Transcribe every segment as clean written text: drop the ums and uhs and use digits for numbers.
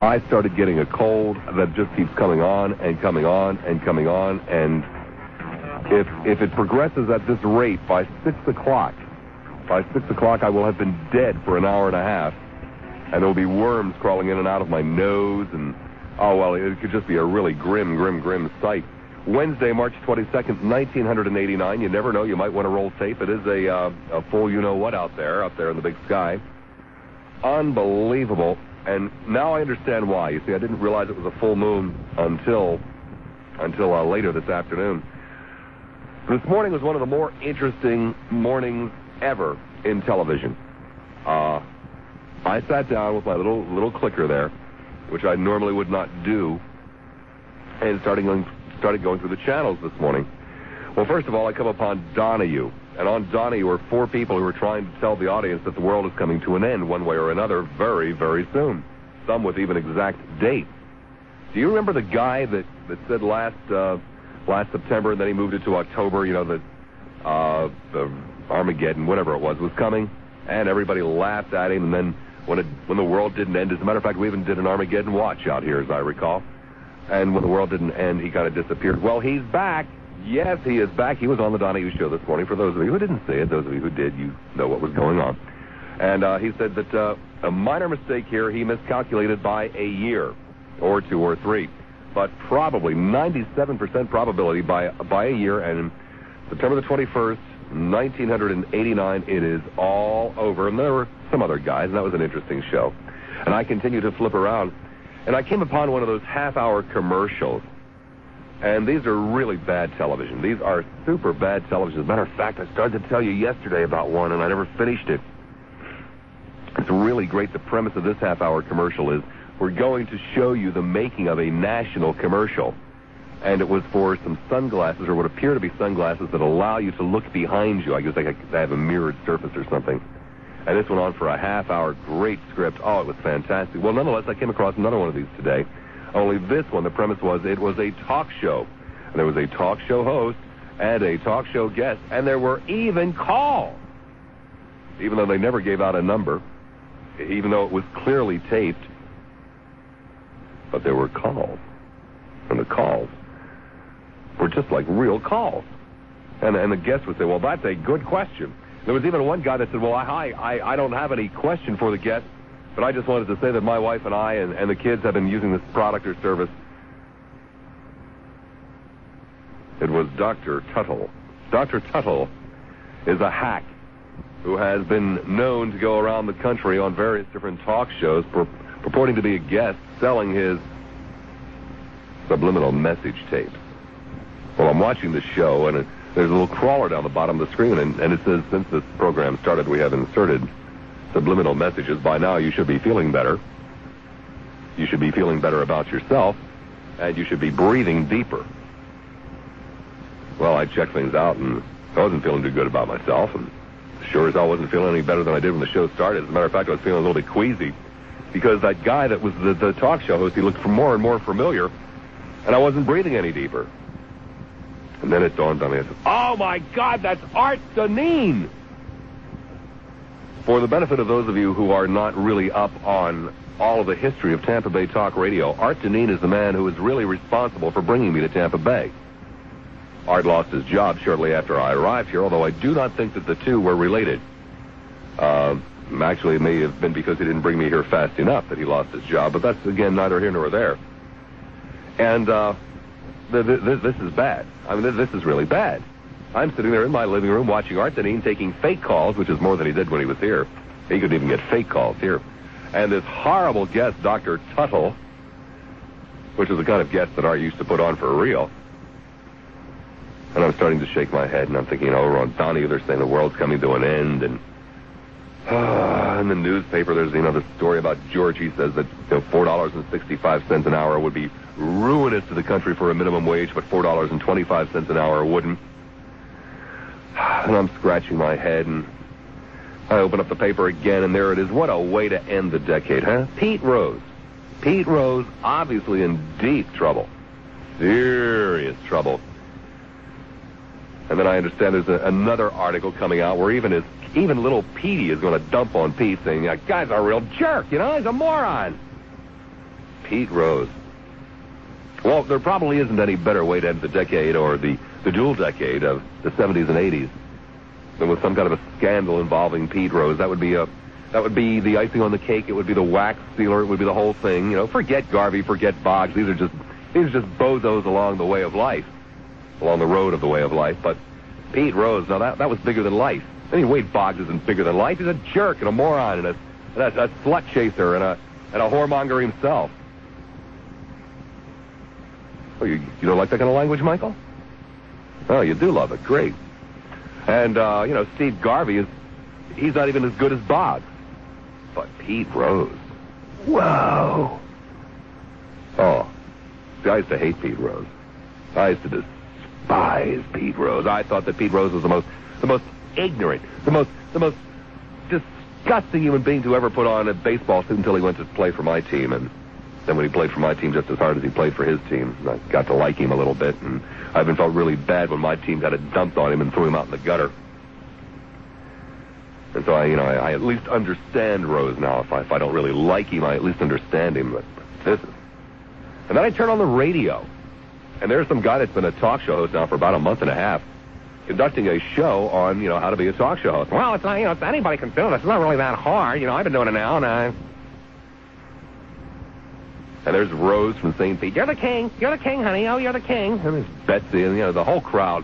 I started getting a cold that just keeps coming on and coming on and coming on, and if it progresses at this rate by 6 o'clock, I will have been dead for an hour and a half, and there will be worms crawling in and out of my nose, and, oh, well, it could just be a really grim sight. Wednesday, March 22nd, 1989. You never know. You might want to roll tape. It is a full you-know-what out there in the big sky. Unbelievable. And now I understand why. You see, I didn't realize it was a full moon until later this afternoon. This morning was one of the more interesting mornings ever in television. I sat down with my little clicker there, which I normally would not do, and started going through the channels this morning. Well, first of all, I come upon Donahue. And on Donahue are four people who are trying to tell the audience that the world is coming to an end one way or another very, very soon. Some with even exact dates. Do you remember the guy that said last September, and then he moved it to October, you know, that the Armageddon, whatever it was coming? And everybody laughed at him, and then when the world didn't end, as a matter of fact, we even did an Armageddon watch out here, as I recall. And when the world didn't end, he kind of disappeared. Well, he's back. Yes, he is back. He was on the Donahue Show this morning. For those of you who didn't see it, those of you who did, you know what was going on. And he said that a minor mistake here, he miscalculated by a year, or 2 or 3. But probably 97% probability by a year, and September the 21st, 1989, it is all over. And there were some other guys, and that was an interesting show. And I continued to flip around, and I came upon one of those half-hour commercials. And these are really bad television. These are super bad television. As a matter of fact, I started to tell you yesterday about one, and I never finished it. It's really great. The premise of this half-hour commercial is we're going to show you the making of a national commercial. And it was for some sunglasses, or what appear to be sunglasses, that allow you to look behind you. I guess they have a mirrored surface or something. And this went on for a half-hour. Great script. Oh, it was fantastic. Well, nonetheless, I came across another one of these today. Only this one, the premise was it was a talk show. And there was a talk show host and a talk show guest, and there were even calls. Even though they never gave out a number, even though it was clearly taped, but there were calls. And the calls were just like real calls. And the guest would say, well, that's a good question. There was even one guy that said, well, I don't have any question for the guest, but I just wanted to say that my wife and I and the kids have been using this product or service. It was Dr. Tuttle. Dr. Tuttle is a hack who has been known to go around the country on various different talk shows purporting to be a guest selling his subliminal message tapes. Well, I'm watching the show, and there's a little crawler down the bottom of the screen, and it says, since this program started, we have inserted subliminal messages. By now, you should be feeling better. You should be feeling better about yourself, and you should be breathing deeper. Well, I checked things out, and I wasn't feeling too good about myself, and sure as hell wasn't feeling any better than I did when the show started. As a matter of fact, I was feeling a little bit queasy, because that guy that was the talk show host, he looked more and more familiar, and I wasn't breathing any deeper. And then it dawned on me, I said, oh my God, that's Art Dineen! For the benefit of those of you who are not really up on all of the history of Tampa Bay Talk Radio, Art Dineen is the man who is really responsible for bringing me to Tampa Bay. Art lost his job shortly after I arrived here, although I do not think that the two were related. Actually, it may have been because he didn't bring me here fast enough that he lost his job, but that's, again, neither here nor there. And this is bad. I mean, this is really bad. I'm sitting there in my living room watching Art Dineen taking fake calls, which is more than he did when he was here. He couldn't even get fake calls here. And this horrible guest, Dr. Tuttle, which is the kind of guest that Art used to put on for real. And I'm starting to shake my head, and I'm thinking, over on Donahue, they're saying the world's coming to an end, and in the newspaper, there's, the story about George. He says that $4.65 an hour would be ruinous to the country for a minimum wage, but $4.25 an hour wouldn't. And I'm scratching my head, and I open up the paper again, and there it is. What a way to end the decade, huh? Pete Rose. Pete Rose, obviously in deep trouble. Serious trouble. And then I understand there's another article coming out where even little Petey is going to dump on Pete, saying, that guy's a real jerk, he's a moron. Pete Rose. Well, there probably isn't any better way to end the decade or the dual decade of the 70s and 80s than with some kind of a scandal involving Pete Rose. That would be the icing on the cake. It would be the wax sealer. It would be the whole thing. You know, forget Garvey, forget Boggs. These are just bozos along the way of life, along the road of the way of life. But Pete Rose, now that was bigger than life. I mean, Wade Boggs isn't bigger than life. He's a jerk and a moron and a slut chaser and a whoremonger himself. Oh, you don't like that kind of language, Michael? Oh, you do love it. Great. And, Steve Garvey he's not even as good as Boggs. But Pete Rose. Whoa. Oh. See, I used to hate Pete Rose. I used to despise Pete Rose. I thought that Pete Rose was the most ignorant, the most disgusting human being to ever put on a baseball suit until he went to play for my team. And then when he played for my team just as hard as he played for his team, I got to like him a little bit. And I even felt really bad when my team got it dumped on him and threw him out in the gutter. And so I at least understand Rose now. If I don't really like him, I at least understand him. But this is... And then I turn on the radio, and there's some guy that's been a talk show host now for about a month and a half, conducting a show on, how to be a talk show host. Well, it's not, it's anybody can do this. It's not really that hard. I've been doing it now, and there's Rose from St. Pete. You're the king, honey. Oh, you're the king. And there's Betsy, and, the whole crowd.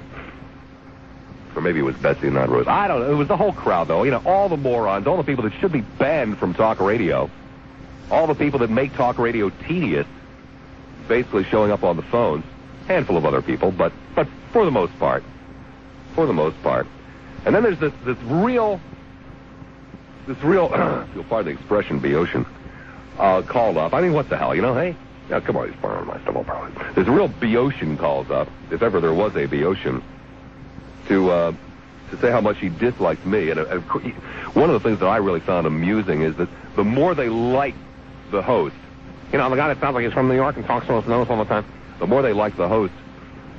Or maybe it was Betsy and not Rose. I don't know. It was the whole crowd, though. All the morons, all the people that should be banned from talk radio, all the people that make talk radio tedious, basically showing up on the phones. Handful of other people, but for the most part. And then there's this real, you'll pardon the expression, Boeotian, called up. I mean, what the hell, hey? Yeah, come on, he's borrowing my stuff, I'll borrow it. This real Boeotian calls up, if ever there was a Boeotian, to say how much he dislikes me. And one of the things that I really found amusing is that the more they like the host, the guy that sounds like he's from New York and talks to us all the time, the more they like the host,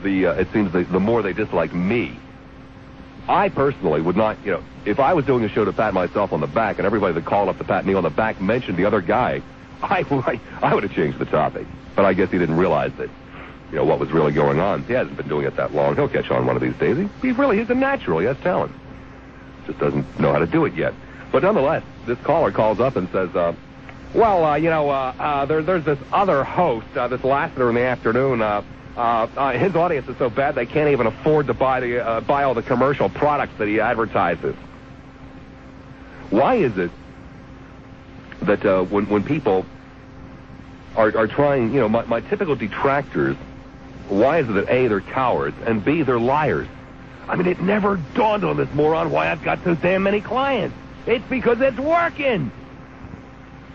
it seems the more they dislike me. I personally would not, if I was doing a show to pat myself on the back and everybody that called up to pat me on the back mentioned the other guy, I would have changed the topic. But I guess he didn't realize that, what was really going on. He hasn't been doing it that long. He'll catch on one of these days. He's a natural. He has talent. Just doesn't know how to do it yet. But nonetheless, this caller calls up and says, there's this other host, this Lassiter in the afternoon. His audience is so bad they can't even afford to buy all the commercial products that he advertises. Why is it that when people are trying, my typical detractors, why is it that A, they're cowards, and B, they're liars? I mean, it never dawned on this moron why I've got so damn many clients. It's because it's working.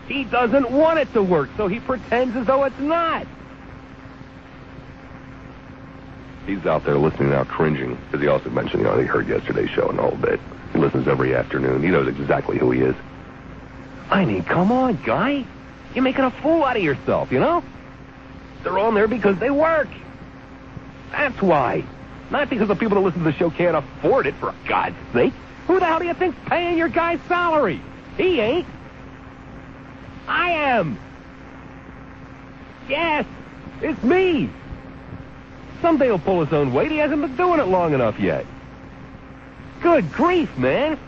He doesn't want it to work, so he pretends as though it's not. He's out there listening now, cringing, because he also mentioned, he heard yesterday's show and the whole bit. He listens every afternoon. He knows exactly who he is. I mean, come on, guy. You're making a fool out of yourself, They're on there because they work. That's why. Not because the people that listen to the show can't afford it, for God's sake. Who the hell do you think's paying your guy's salary? He ain't. I am. Yes, it's me. Someday he'll pull his own weight. He hasn't been doing it long enough yet. Good grief, man.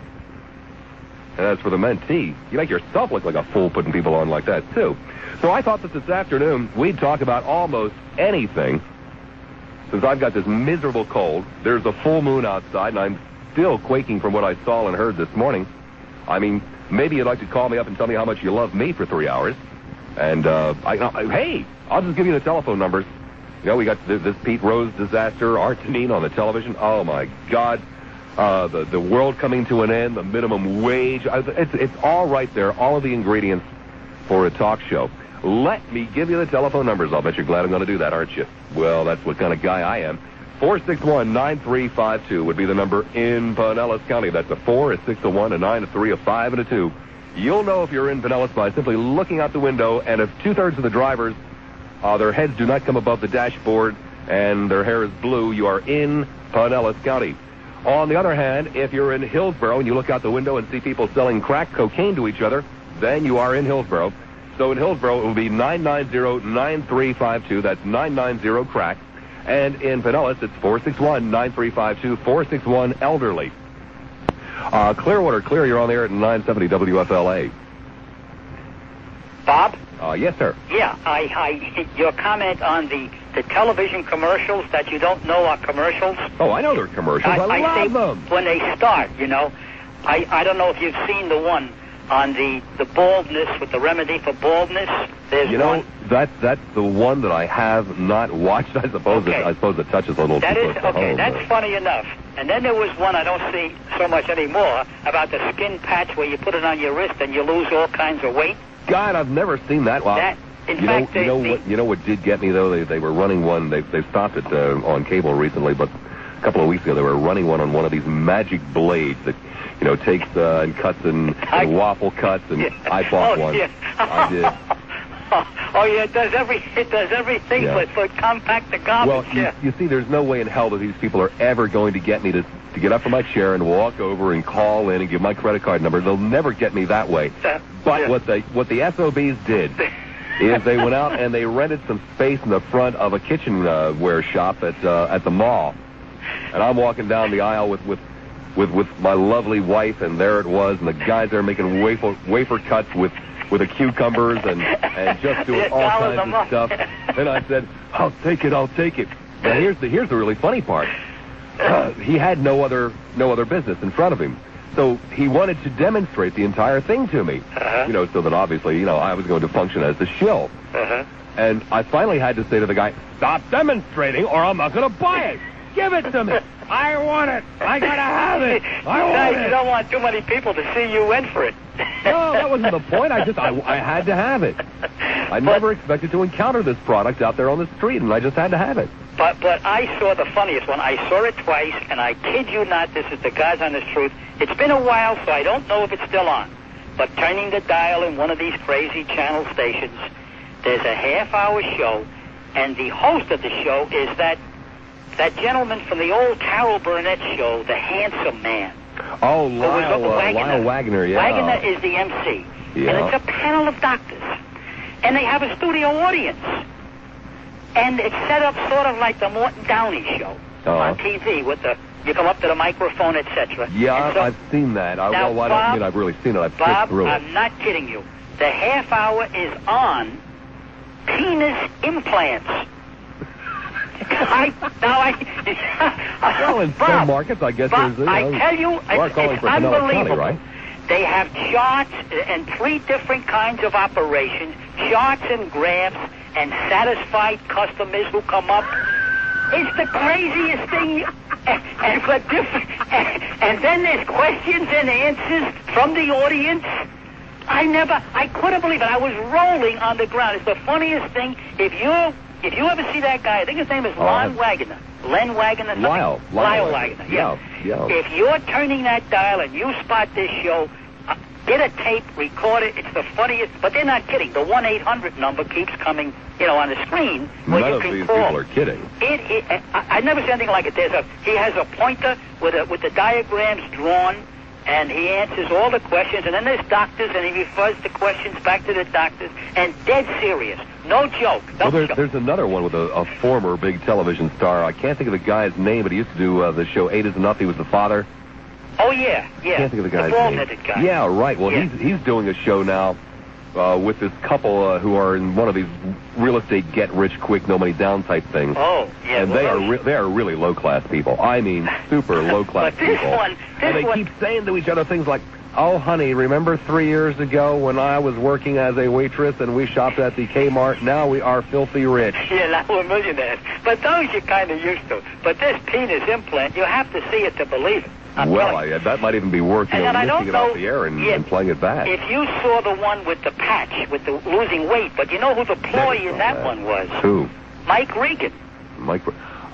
And as for the mentee, you make yourself look like a fool putting people on like that, too. So I thought that this afternoon we'd talk about almost anything. Since I've got this miserable cold, there's a full moon outside, and I'm still quaking from what I saw and heard this morning. I mean, maybe you'd like to call me up and tell me how much you love me for 3 hours. And, hey, I'll just give you the telephone numbers. We got this Pete Rose disaster, Artenine on the television. Oh, my God. The world coming to an end, the minimum wage. It's all right there, all of the ingredients for a talk show. Let me give you the telephone numbers. I'll bet you're glad I'm going to do that, aren't you? Well, that's what kind of guy I am. 461-9352 would be the number in Pinellas County. That's a 4, a 6, a 1, a 9, a 3, a 5, and a 2. You'll know if you're in Pinellas by simply looking out the window, and if two-thirds of the drivers, their heads do not come above the dashboard and their hair is blue, you are in Pinellas County. On the other hand, if you're in Hillsborough and you look out the window and see people selling crack cocaine to each other, then you are in Hillsborough. So in Hillsborough, it will be 990-9352. That's 990-CRACK. And in Pinellas, it's 461-9352, 461-ELDERLY. Clearwater Clear, you're on the air at 970 WFLA. Bob? Yes, sir. Yeah, your comment on the television commercials that you don't know are commercials. Oh, I know they're commercials. I love them. When they start, I don't know if you've seen the one on the baldness with the remedy for baldness. There's one. That's the one that I have not watched. I suppose it touches a little that too is close to okay. home, That's but funny enough. And then there was one I don't see so much anymore about the skin patch where you put it on your wrist and you lose all kinds of weight. God, I've never seen that. Wow. You know what did get me though? They were running one. They stopped it on cable recently, but a couple of weeks ago they were running one on one of these magic blades that takes and cuts and waffle cuts, and I bought one. Yeah. I did. Oh yeah, it does everything for compact the garbage. Well, you see, there's no way in hell that these people are ever going to get me to get up from my chair and walk over and call in and give my credit card number. They'll never get me that way. But what the SOBs did is they went out and they rented some space in the front of a kitchenware shop at the mall, and I'm walking down the aisle with my lovely wife, and there it was, and the guys there making wafer cuts with the cucumbers and just doing all kinds of stuff. And I said, I'll take it. Now here's the really funny part. He had no other business in front of him, so he wanted to demonstrate the entire thing to me. So that obviously I was going to function as the shill. And I finally had to say to the guy, stop demonstrating, or I'm not going to buy it. Give it to me. I want it. I gotta have it. You don't want too many people to see you in for it. No, that wasn't the point. I had to have it. I never expected to encounter this product out there on the street, and I just had to have it. But I saw the funniest one. I saw it twice, and I kid you not, this is the God's honest truth. It's been a while, so I don't know if it's still on. But turning the dial in one of these crazy channel stations, there's a half-hour show, and the host of the show is that gentleman from the old Carol Burnett show, the handsome man. Oh, Lyle Wagner, yeah. Wagner is the MC. Yeah. And it's a panel of doctors. And they have a studio audience. And it's set up sort of like the Morton Downey show on TV with you come up to the microphone, etc. Yeah, I've seen that. I don't mean I've really seen it. I've Bob, through it. I'm not kidding you. The half hour is on penis implants. Well, in some markets, I guess Bob, there's. I tell you, it's unbelievable. County, right? They have charts and 3 different kinds of operations, charts and graphs, and satisfied customers who come up. It's the craziest thing. And then there's questions and answers from the audience. I couldn't believe it. I was rolling on the ground. It's the funniest thing. If you ever see that guy, I think his name is Lon Wagner. Len Wagner. Lyle Wagner. Yeah. If you're turning that dial and you spot this show, get a tape, record it. It's the funniest. But they're not kidding. The 1-800 number keeps coming, on the screen where None you of can these call. people are kidding. I've never seen anything like it. He has a pointer with the diagrams drawn, and he answers all the questions. And then there's doctors, and he refers the questions back to the doctors, and dead serious. No joke. There's another one with a former big television star. I can't think of the guy's name, but he used to do the show 8 Is Enough. He was the father. Oh, yeah. I can't think of the guy's name. The bald-headed guy. Yeah, right. Well, he's doing a show now with this couple who are in one of these real estate get-rich-quick, no-money down type things. Oh, yeah. And they are really low-class people. I mean, super low-class people. And they keep saying to each other things like, oh, honey, remember 3 years ago when I was working as a waitress and we shopped at the Kmart? Now we are filthy rich. Yeah, now we're millionaires. But those you're kind of used to. But this penis implant, you have to see it to believe it. That might even be worth lifting it off the air and playing it back. If you saw the one with the patch, with the losing weight, but you know who the ploy in that one was? Who? Mike Regan.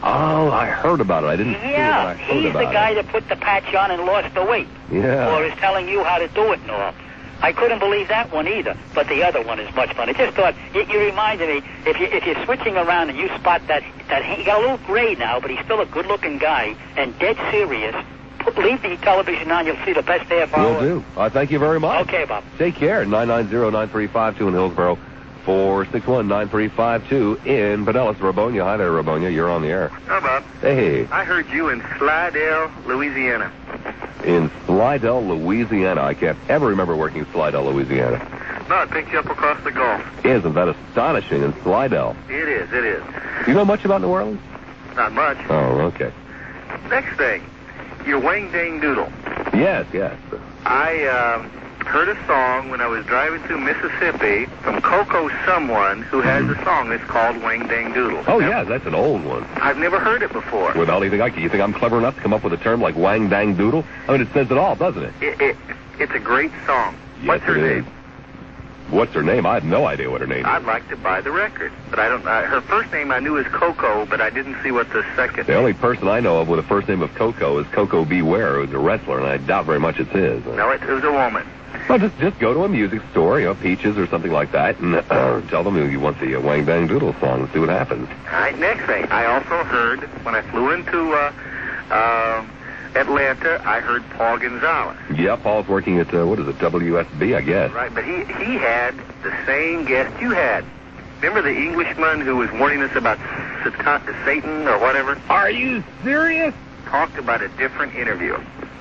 Oh, I heard about it. I didn't see it, but I heard he's about the guy that put the patch on and lost the weight. Yeah. Or is telling you how to do it and all. I couldn't believe that one either, but the other one is much fun. I just thought, you reminded me, if you're switching around and you spot that he got a little gray now, but he's still a good-looking guy and dead serious, leave the television on. You'll see the best half hour. Will do. Thank you very much. Okay, Bob. Take care. 990-9352 in Hillsborough. 461-9352 in Pinellas. Rabonia. Hi there, Rabonia. You're on the air. Hi, Bob. Hey. I heard you in Slidell, Louisiana. In Slidell, Louisiana. I can't ever remember working in Slidell, Louisiana. No, I picked you up across the Gulf. Isn't that astonishing in Slidell? It is, it is. You know much about New Orleans? Not much. Oh, okay. Next thing, your Wang Dang Doodle. Yes, yes. I heard a song when I was driving through Mississippi from Coco Someone who has a song that's called Wang Dang Doodle. Oh, yeah, that's an old one. I've never heard it before. Well, you think I'm clever enough to come up with a term like Wang Dang Doodle? I mean, it says it all, doesn't it? It's a great song. Yes, What's her name? Is. What's her name? I have no idea what her name is. I'd like to buy the record, but I don't. Her first name I knew is Coco, but I didn't see what the second. The only person I know of with the first name of Coco is Coco Beware, who's a wrestler, and I doubt very much it's his. No, it was a woman. Well, just go to a music store, Peaches or something like that, and tell them you want the Wang Dang Doodle song and see what happens. All right, next thing. I also heard, when I flew into Atlanta, I heard Paul Gonzalez. Yeah, Paul's working at, WSB, I guess. Right, but he had the same guest you had. Remember the Englishman who was warning us about Satan or whatever? Are you serious? Talked about a different interview.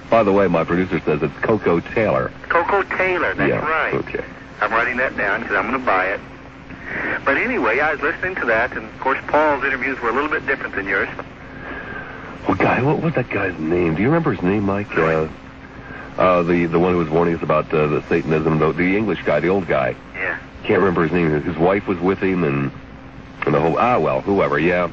By the way, my producer says it's Coco Taylor. Coco Taylor, that's yeah, right. Okay. I'm writing that down because I'm going to buy it. But anyway, I was listening to that, and of course Paul's interviews were a little bit different than yours. What was that guy's name? Do you remember his name, Mike? The one who was warning us about the Satanism, the English guy, the old guy. Yeah. Can't remember his name. His wife was with him, and the whole, whoever, yeah.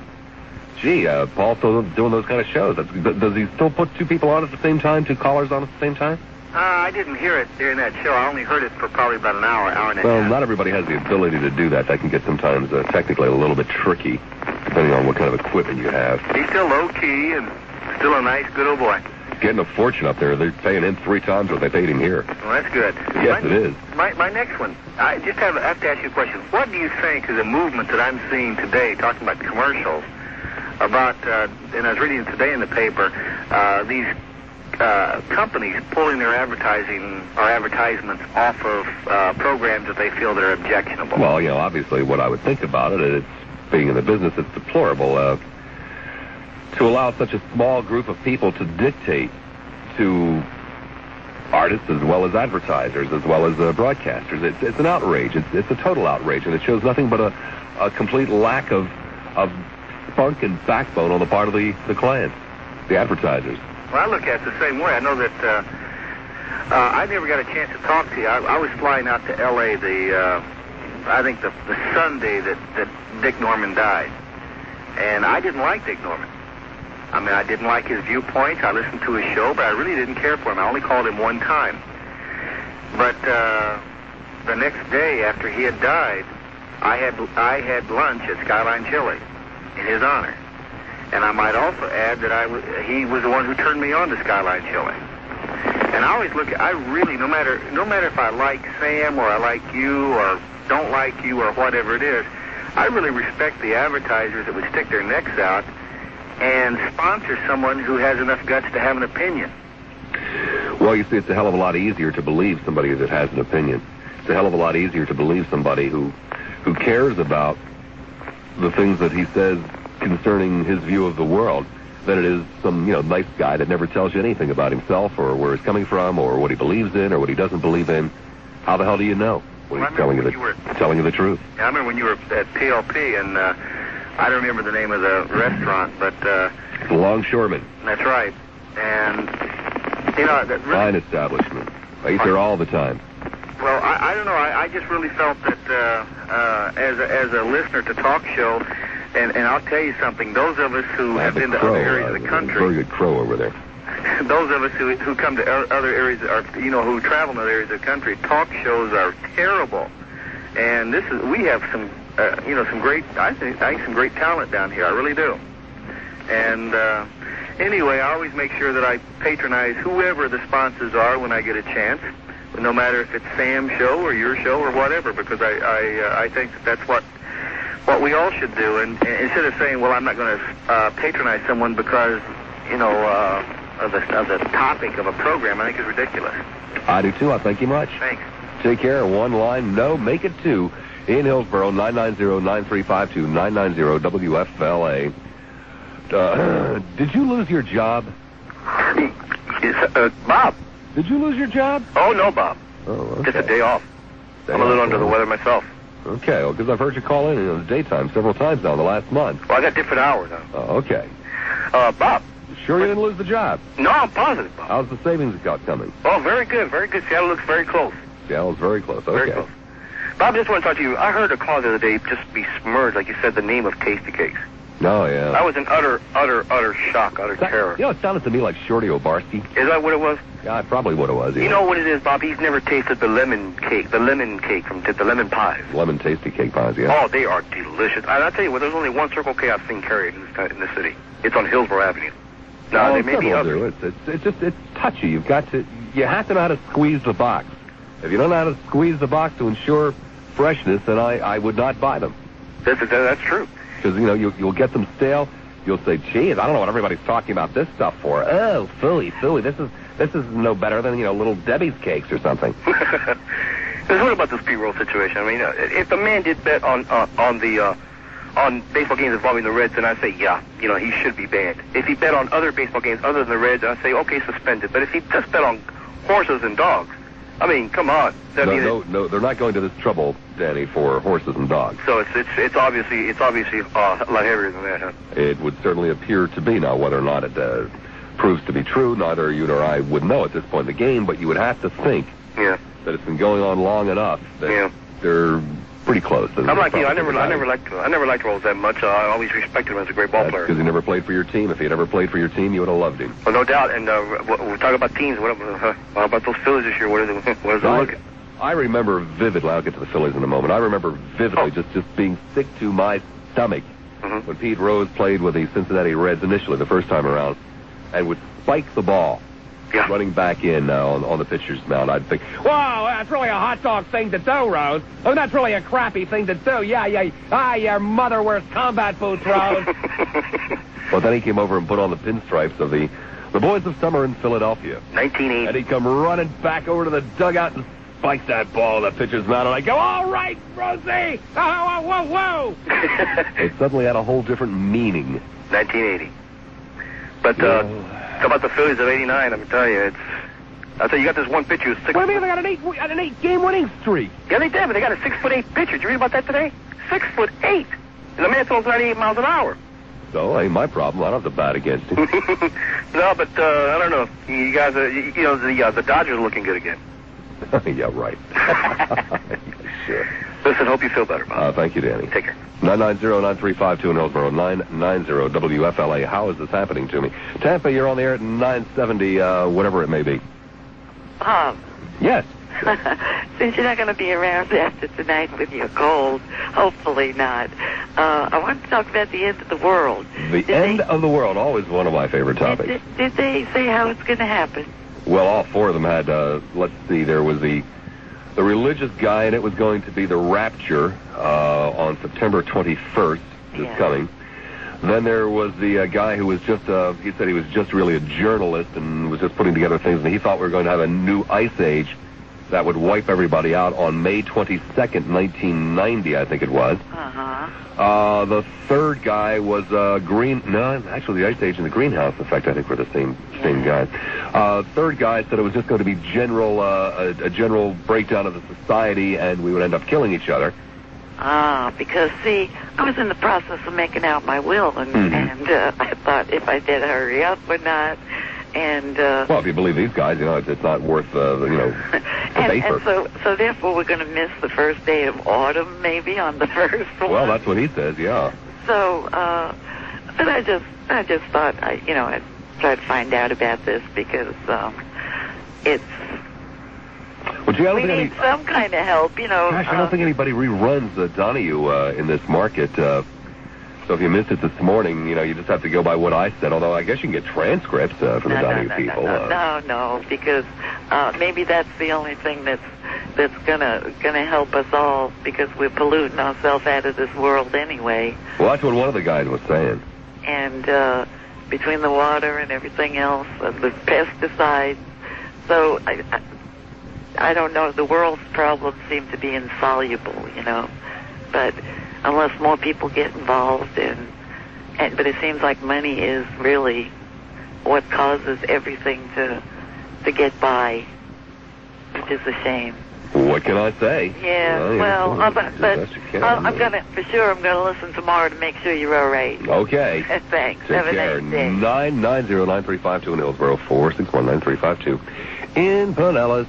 Gee, Paul's still doing those kind of shows. Does he still put two people on at the same time, two callers on at the same time? I didn't hear it during that show. I only heard it for probably about an hour and a half. Well, not everybody has the ability to do that. That can get sometimes technically a little bit tricky, depending on what kind of equipment you have. He's still low-key and still a nice, good old boy. Getting a fortune up there. They're paying him 3 times what they paid him here. Well, that's good. Yes, it is. My next one, I just have to ask you a question. What do you think is a movement that I'm seeing today, talking about commercials, about, and I was reading today in the paper, these companies pulling their advertisements off of programs that they feel that are objectionable? Well, obviously what I would think about it, it's being in the business, it's deplorable to allow such a small group of people to dictate to artists as well as advertisers as well as broadcasters. It's an outrage. It's a total outrage, and it shows nothing but a complete lack of spunk and backbone on the part of the clients, the advertisers. Well, I look at it the same way. I know that I never got a chance to talk to you. I was flying out to L.A. I think the Sunday that Dick Norman died, and I didn't like Dick Norman. I mean, I didn't like his viewpoints. I listened to his show, but I really didn't care for him. I only called him one time. But the next day after he had died, I had lunch at Skyline Chili in his honor. And I might also add that he was the one who turned me on to Skyline Chili. And I always I really, no matter if I like Sam or I like you or don't like you or whatever it is, I really respect the advertisers that would stick their necks out and sponsor someone who has enough guts to have an opinion. Well, you see, it's a hell of a lot easier to believe somebody that has an opinion. It's a hell of a lot easier to believe somebody who cares about the things that he says concerning his view of the world than it is some, nice guy that never tells you anything about himself or where he's coming from or what he believes in or what he doesn't believe in. How the hell do you know when he's telling you the truth? Yeah, I remember when you were at PLP, and I don't remember the name of the restaurant, but the Longshoreman. That's right. And that really, fine establishment. I eat there all the time. Well, I don't know. I just really felt that as a listener to talk show, and I'll tell you something. Those of us who have been to other areas of the country, very good crow over there. Those of us who come to other areas, who travel in other areas of the country, talk shows are terrible. And we have some great talent down here. I really do. And anyway, I always make sure that I patronize whoever the sponsors are when I get a chance, no matter if it's Sam's show or your show or whatever, because I think that's what we all should do. And instead of saying, well, I'm not going to patronize someone because the topic of a program, I think is ridiculous. I do too. I thank you much. Thanks. Take care. One line, no, make it two. In Hillsborough, 990-9352, 990-WFLA. Did you lose your job? Bob. Did you lose your job? Oh, no, Bob. Oh, okay. Just a day off. I'm a little under the weather myself. Okay, well, because I've heard you call in the daytime several times now in the last month. Well, I got different hours now. Oh, okay. Bob. Sure you didn't lose the job? No, I'm positive, Bob. How's the savings account coming? Oh, very good, very good. Seattle looks very close. Seattle's very close. Okay. Very close. Bob, I just want to talk to you. I heard a call the other day just besmirched, like you said, the name of Tasty Cakes. Oh, yeah. I was in utter shock, terror. You know, it sounded to me like Shorty Obarski. Is that what it was? Yeah, probably what it was. Yeah. You know what it is, Bob? He's never tasted the lemon cake from the lemon pies. Lemon tasty cake pies, yeah. Oh, they are delicious. And I'll tell you what, there's only one Circle K I've seen carried in the city. It's on Hillsborough Avenue. No, they may be others. It's touchy. You have to know how to squeeze the box. If you don't know how to squeeze the box to ensure freshness, then I would not buy them. That's true. Because, you know, you'll get them stale. You'll say, geez, I don't know what everybody's talking about this stuff for. Oh, phooey. This is no better than, Little Debbie's cakes or something. What about this P-roll situation? I mean, if the man did bet on baseball games involving the Reds, then I'd say, yeah, he should be banned. If he bet on other baseball games other than the Reds, I'd say, okay, suspended. But if he just bet on horses and dogs, I mean, come on. No, they're not going to this trouble, Danny, for horses and dogs. So it's obviously a lot heavier than that, huh? It would certainly appear to be. Now, whether or not it proves to be true, neither you nor I would know at this point in the game, but you would have to think that it's been going on long enough that they're pretty close. I'm like you. I never liked Rose that much. I always respected him as a great ball player. Because he never played for your team. If he had ever played for your team, you would have loved him. Well, no doubt. And we're talking about teams. What about those Phillies this year? What is it looking? I remember vividly. I'll get to the Phillies in a moment. I remember vividly just being sick to my stomach when Pete Rose played with the Cincinnati Reds initially, the first time around, and would spike the ball. Yeah. Running back in on the pitcher's mound, I'd think, "Wow, that's really a hot dog thing to do, Rose. Oh, that's really a crappy thing to do. Yeah. Your mother wears combat boots, Rose." Well, then he came over and put on the pinstripes of the Boys of Summer in Philadelphia. 1980. And he'd come running back over to the dugout and spike that ball in the pitcher's mound, and I'd go, "All right, Rosie! Whoa!" It suddenly had a whole different meaning. 1980. But how about the Phillies of '89? I'm telling you, I tell you, got this one pitcher who's 6. What do you mean they got an 8-game winning streak? Yeah, they did, but they got a 6'8" pitcher. Did you read about that today? 6'8", and the man throws 98 miles an hour. So ain't my problem. I don't have to bat against him. No, but I don't know. You guys, the Dodgers are looking good again. Yeah, right. Sure. Listen, hope you feel better, Bob. Thank you, Danny. Take care. 990-9352 in Hillsborough, 990-WFLA. How is this happening to me? Tampa, you're on the air at 970, whatever it may be. Yes. Since you're not going to be around after tonight with your cold, hopefully not, I want to talk about the end of the world. The end of the world, always one of my favorite topics. Did they say how it's going to happen? Well, all four of them had, let's see, there was the religious guy, and it was going to be the rapture on September 21st, coming. Then there was the guy who was just, he said he was just really a journalist and was just putting together things, and he thought we were going to have a new ice age that would wipe everybody out on May 22nd, 1990, I think it was. The third guy was actually the ice age and the greenhouse effect, I think, were the same guys. Third guy said it was just going to be a general breakdown of the society, and we would end up killing each other. Because, see, I was in the process of making out my will, and I thought if I did hurry up or not. And well, if you believe these guys, it's not worth the paper. And so therefore, we're going to miss the first day of autumn, maybe on the first one. Well, that's what he says, yeah. So, but I just thought I'd try to find out about this because it's. We need some kind of help, Gosh, I don't think anybody reruns Donahue in this market. So if you missed it this morning, you just have to go by what I said, although I guess you can get transcripts from the Donahue people. No, because maybe that's the only thing that's gonna help us all, because we're polluting ourselves out of this world anyway. Well, that's what one of the guys was saying. And between the water and everything else, the pesticides. So I don't know. The world's problems seem to be insoluble, you know. But unless more people get involved, but it seems like money is really what causes everything to get by, which is a shame. What can I say? Yeah, I'm gonna listen tomorrow to make sure you're all right. Okay. Thanks. Take Have a care. nice day. 990-9352 in Hillsborough, 461-9352. In Pinellas,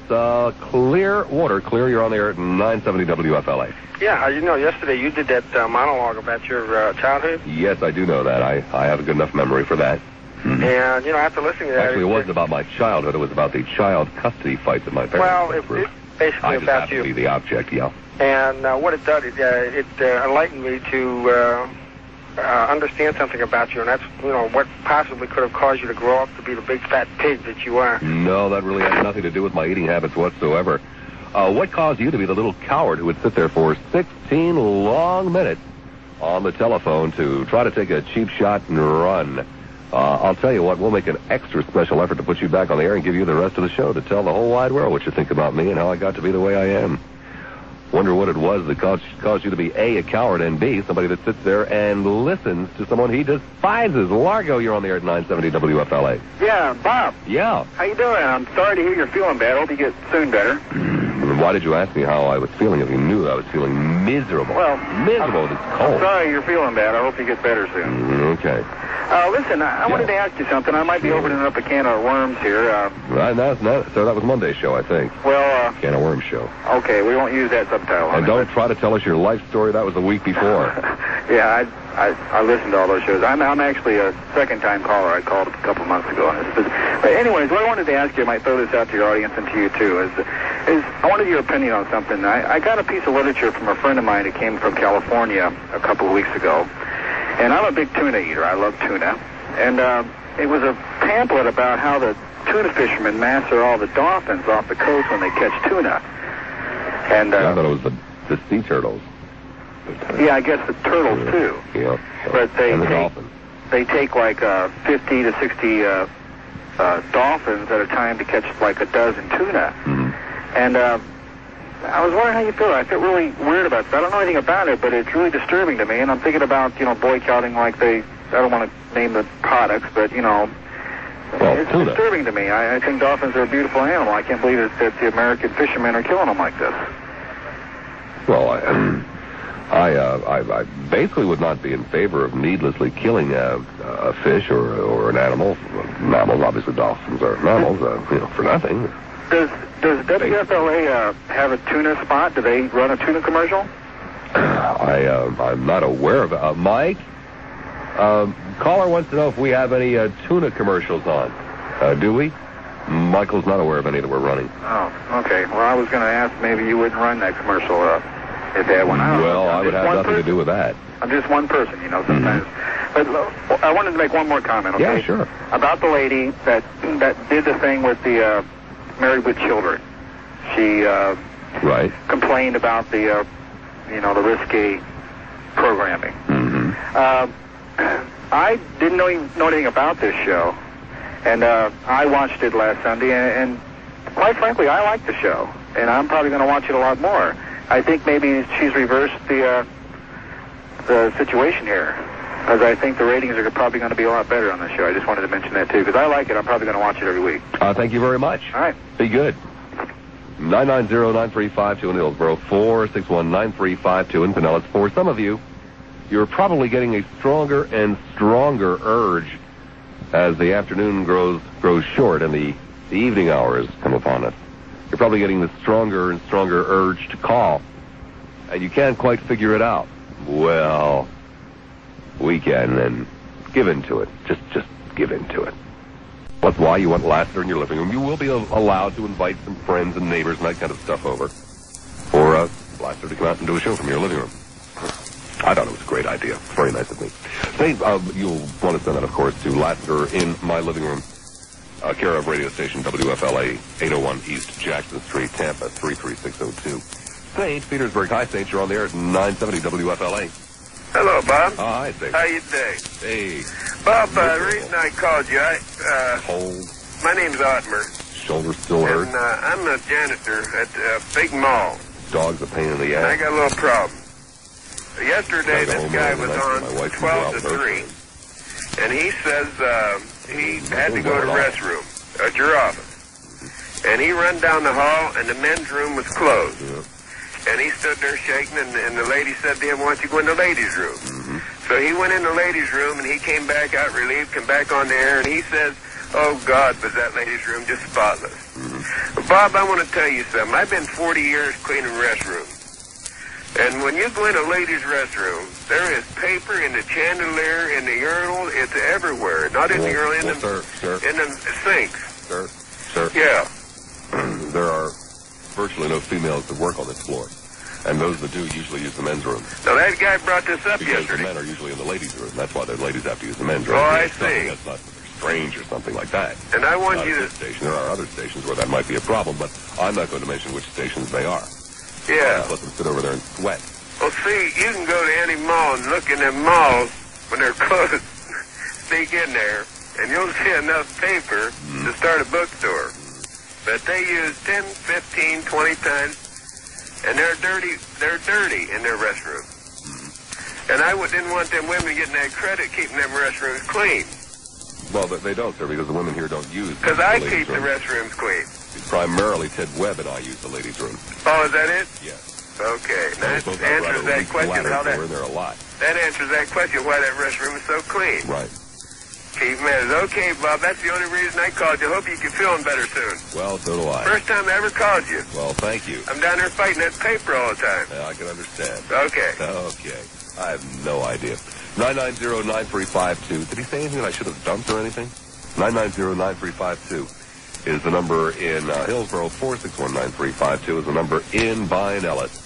clear water. Clear, you're on the air at 970 WFLA. Yeah, you know, yesterday you did that monologue about your childhood. Yes, I do know that. I have a good enough memory for that. Mm-hmm. And, you know, after listening to that... Actually, it wasn't about my childhood. It was about the child custody fight that my parents went through. It's basically about you. I just happened to be the object, yeah. And what it did, it enlightened me to understand something about you, and that's, you know, what possibly could have caused you to grow up to be the big fat pig that you are. No, that really had nothing to do with my eating habits whatsoever. What caused you to be the little coward who would sit there for 16 long minutes on the telephone to try to take a cheap shot and run? I'll tell you what, we'll make an extra special effort to put you back on the air and give you the rest of the show to tell the whole wide world what you think about me and how I got to be the way I am. Wonder what it was that caused you to be A, a coward, and B, somebody that sits there and listens to someone he despises. Largo, you're on the air at 970 WFLA. Yeah, Bob. Yeah. How you doing? I'm sorry to hear you're feeling bad. I hope you get soon better. Why did you ask me how I was feeling if you knew I was feeling miserable? Well, miserable. It's cold. I'm sorry you're feeling bad. I hope you get better soon. Okay. Listen, I wanted to ask you something. I might be opening up a can of worms here. Right, so that was Monday's show, I think. Well, Can of Worms show. Okay, we won't use that subtitle. And don't try to tell us your life story. That was the week before. Yeah, I listened to all those shows. I'm actually a second-time caller. I called a couple months ago. But anyways, what I wanted to ask you, I might throw this out to your audience and to you, too, is I wanted your opinion on something. I got a piece of literature from a friend of mine who came from California a couple of weeks ago. And I'm a big tuna eater. I love tuna. And it was a pamphlet about how the tuna fishermen master all the dolphins off the coast when they catch tuna. And I thought it was the sea turtles. Yeah, I guess the turtles, too. Yeah. But and the dolphins. They take like 50 to 60 dolphins at a time to catch like a dozen tuna. Mm-hmm. And I was wondering how you feel. I feel really weird about it. I don't know anything about it, but it's really disturbing to me. And I'm thinking about, boycotting like I don't want to name the products, but, it's tuna. disturbing to me. I think dolphins are a beautiful animal. I can't believe that the American fishermen are killing them like this. Well, I basically would not be in favor of needlessly killing a fish or an animal. Mammals, obviously dolphins are mammals, for nothing. Does WFLA have a tuna spot? Do they run a tuna commercial? I'm not aware of it. Mike, caller wants to know if we have any tuna commercials on. Do we? Michael's not aware of any that we're running. Oh, okay. Well, I was going to ask maybe you wouldn't run that commercial if they had one. I would have nothing to do with that. I'm just one person, sometimes. Mm-hmm. But I wanted to make one more comment, okay? Yeah, sure. About the lady that did the thing with the Married with Children. She right. complained about the risque programming. Mm-hmm. I didn't know anything about this show, and I watched it last Sunday, and quite frankly, I like the show, and I'm probably going to watch it a lot more. I think maybe she's reversed the situation here, because I think the ratings are probably going to be a lot better on the show. I just wanted to mention that, too, because I like it. I'm probably going to watch it every week. Thank you very much. All right. Be good. 990-9352 in Hillsborough, 461-9352 in Pinellas. For some of you, you're probably getting a stronger and stronger urge as the afternoon grows short and the evening hours come upon us. You're probably getting the stronger and stronger urge to call, and you can't quite figure it out. Well, we can, then give in to it. Just give in to it. That's why you want Lassiter in your living room. You will be allowed to invite some friends and neighbors and that kind of stuff over for Lassiter to come out and do a show from your living room. I thought it was a great idea. Very nice of me. Say, you'll want to send that, of course, to Lassiter in my living room, care of radio station WFLA, 801 East Jackson Street, Tampa, 33602. St. Petersburg. Hi, St. You're on the air at 970 WFLA. Hello, Bob. Hi, St. How you doing? Hey. Bob, the reason I called you, Hold. my name's Otmer. Shoulder still hurt. And I'm a janitor at a big mall. Dog's a pain in the And I ass. got a little problem. Yesterday, Gotta go this home guy early was tonight on so my wife can 12 go out to with her 3, friends. and he says he had to go to the restroom at your office. And he run down the hall, and the men's room was closed. Yeah. And he stood there shaking, and the lady said to him, "Why don't you go in the ladies' room?" So he went in the ladies' room, and he came back out relieved, come back on the air, and he says, "Oh, God, was that ladies' room just spotless." Bob, I want to tell you something. I've been 40 years cleaning restrooms. And when you go in a ladies' restroom, there is paper in the chandelier, in the urinal. It's everywhere. Not in the urinal, in the sinks. Sir. Yeah. There are virtually no females that work on this floor. And those that do usually use the men's room. Now, that guy brought this up Because yesterday. the men are usually in the ladies' room. That's why the ladies have to use the men's room. Oh, I It's something see. That's not strange or something like that. And I want Not you at to... this station. There are other stations where that might be a problem, but I'm not going to mention which stations they are. Yeah. I'll just let them sit over there and sweat. Well, see, you can go to any mall and look in them malls when they're closed. Sneak in there, and you'll see enough paper to start a bookstore. But they use 10, 15, 20 times, and they're dirty in their restroom. And I didn't want them women getting that credit keeping them restrooms clean. Well, they don't, sir, because the women here don't use Because the I ladies' keep the room. restrooms clean. Primarily, Ted Webb and I use the ladies' room. Oh, is that it? Yes. Okay. Those That both answers rather that weak question. bladders, How so that, we're in there a lot. that answers that question, why that restroom is so clean. Right. Keith Manners. Okay, Bob, that's the only reason I called you. Hope you can feeling better soon. Well, so do I. First time I ever called you. Well, thank you. I'm down there fighting that paper all the time. Yeah, I can understand. Okay. Okay. I have no idea. 990-9352. Did he say anything that I should have dumped or anything? 990-9352 is the number in Hillsborough. 461-9352 is the number in Vine Ellis.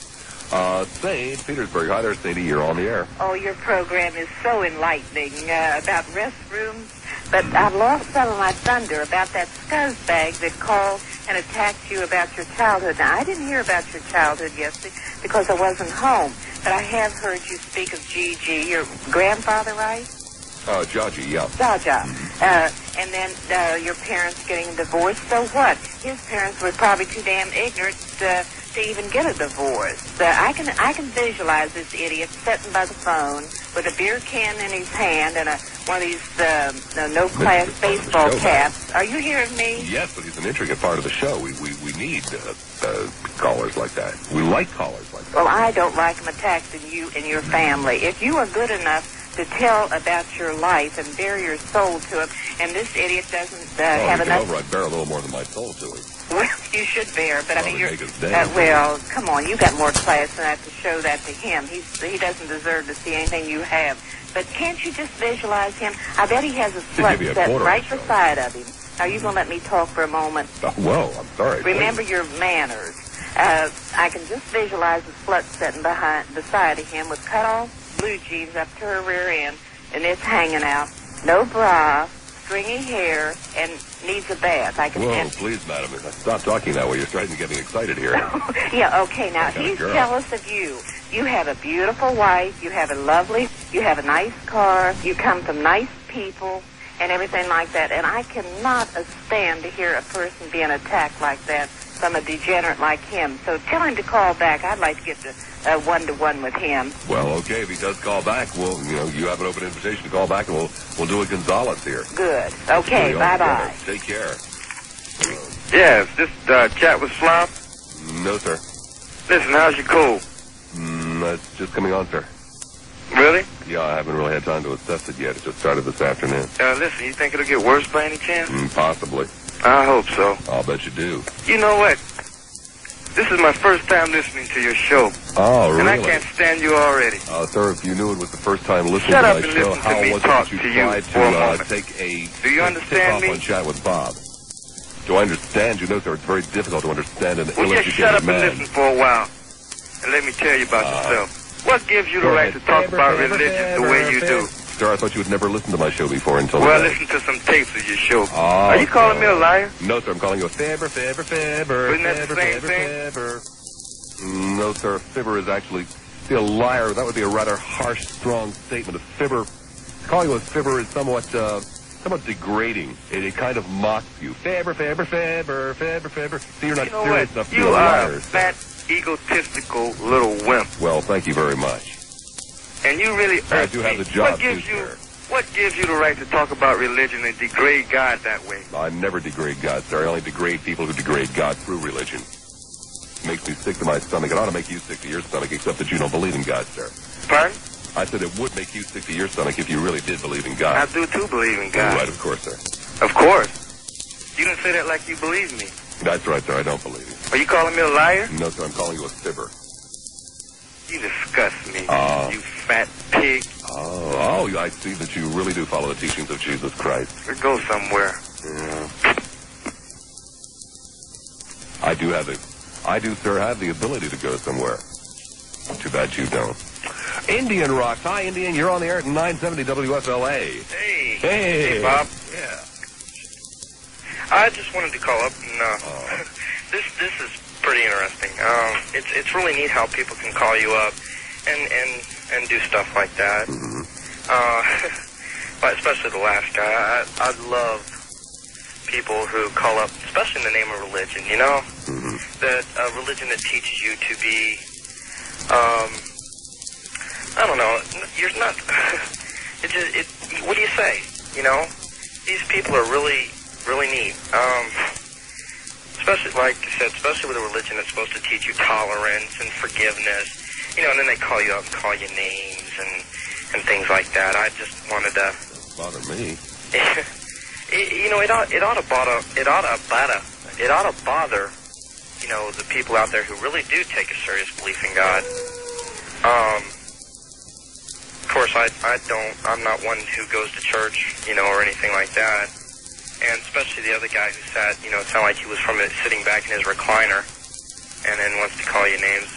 St. Petersburg. Hi there, Sadie. You're on the air. Oh, your program is so enlightening about restrooms. But I've lost some of my thunder about that scuzzbag that called and attacked you about your childhood. Now, I didn't hear about your childhood yesterday because I wasn't home. But I have heard you speak of Gigi, your grandfather, right? Jaji, yeah. Jaja. And then your parents getting divorced. So what? His parents were probably too damn ignorant to even get a divorce. I can visualize this idiot sitting by the phone with a beer can in his hand and one of these no-class baseball caps. Are you hearing me? Yes, but he's an intricate part of the show. We need callers like that. We like callers like that. Well, I don't like them attacking you and your family. If you are good enough to tell about your life and bare your soul to him, and this idiot doesn't have enough... I'd bear a little more than my soul to him. Well, you should bear, but I mean, you're... make his day. well, come on, you got more class than that to show that to him. He doesn't deserve to see anything you have. But can't you just visualize him? I bet he has a slut set right beside of him. Are you going to let me talk for a moment? Whoa, I'm sorry. Remember your manners. I can just visualize the slut sitting beside of him with cut-off blue jeans up to her rear end, and it's hanging out. No bra, stringy hair, and needs a bath. I can. Whoa, please, madam. Stop talking that way. You're starting to get me excited here. Yeah, okay. Now, he's jealous of you. You have a beautiful wife. You have a nice car. You come from nice people and everything like that. And I cannot stand to hear a person being attacked like that from a degenerate like him. So tell him to call back. I'd like to get to one-to-one with him. Well, okay, if he does call back, well, you have an open invitation to call back, and we'll do a Gonzalez here. Good. Okay, bye-bye. Take care. Yeah, is this chat with Slop? No, sir. Listen, how's your cold? It's just coming on, sir. Really? Yeah, I haven't really had time to assess it yet. It just started this afternoon. Listen, you think it'll get worse by any chance? Possibly. I hope so. I'll bet you do. You know what? This is my first time listening to your show. Oh, really? And I can't stand you already. Sir, if you knew it was the first time listening Shut to up my and show, listen to how me was talk it that to you you tried for a moment. to take a Do you understand me? tip-off on Chat with Bob? Do I understand you? No, sir, it's very difficult to understand an Well, just ill-educated shut up man. and listen for a while. And let me tell you about yourself. What gives you the right to talk about religion the way you do? Sir, I thought you had never listened to my show before until Well, today. listen to some tapes of your show. Oh, Are you calling me a liar? No, sir, I'm calling you a fibber. Isn't that the same thing? Fibber. No, sir, a fibber is actually... See, a liar, that would be a rather harsh, strong statement. A fibber Calling you a fibber is somewhat degrading. It kind of mocks you. Fibber. So you're not serious enough to be a liar. Fat, egotistical little wimp. Well, thank you very much. And you really I do have the job, What gives you the right to talk about religion and degrade God that way? I never degrade God, sir. I only degrade people who degrade God through religion. It makes me sick to my stomach. It ought to make you sick to your stomach, except that you don't believe in God, sir. Pardon? I said it would make you sick to your stomach if you really did believe in God. I do, too, believe in God. Right, of course, sir. Of course. You didn't say that like you believe me. That's right, sir. I don't believe you. Are you calling me a liar? No, sir. I'm calling you a fibber. You disgust me, you fat pig. Oh, I see that you really do follow the teachings of Jesus Christ. Go somewhere. Yeah. I do, sir, have the ability to go somewhere. Too bad you don't. Indian Rocks. Hi, Indian. You're on the air at 970 WFLA. Hey. Hey, Bob. Yeah. I just wanted to call up and, this is pretty interesting. It's really neat how people can call you up and do stuff like that. Mm-hmm. But especially the last guy. I love people who call up, especially in the name of religion, you know? Mm-hmm. That a religion that teaches you to be, I don't know, you're not, what do you say, you know? These people are really, really neat. Especially, like I said, especially with a religion that's supposed to teach you tolerance and forgiveness, you know, and then they call you up and call you names and things like that. I just wanted to... Bother me. You know, it ought to bother, you know, the people out there who really do take a serious belief in God. Of course, I'm not one who goes to church, you know, or anything like that. And especially the other guy who sat, you know, it sounded like he was from it, sitting back in his recliner, and then wants to call you names.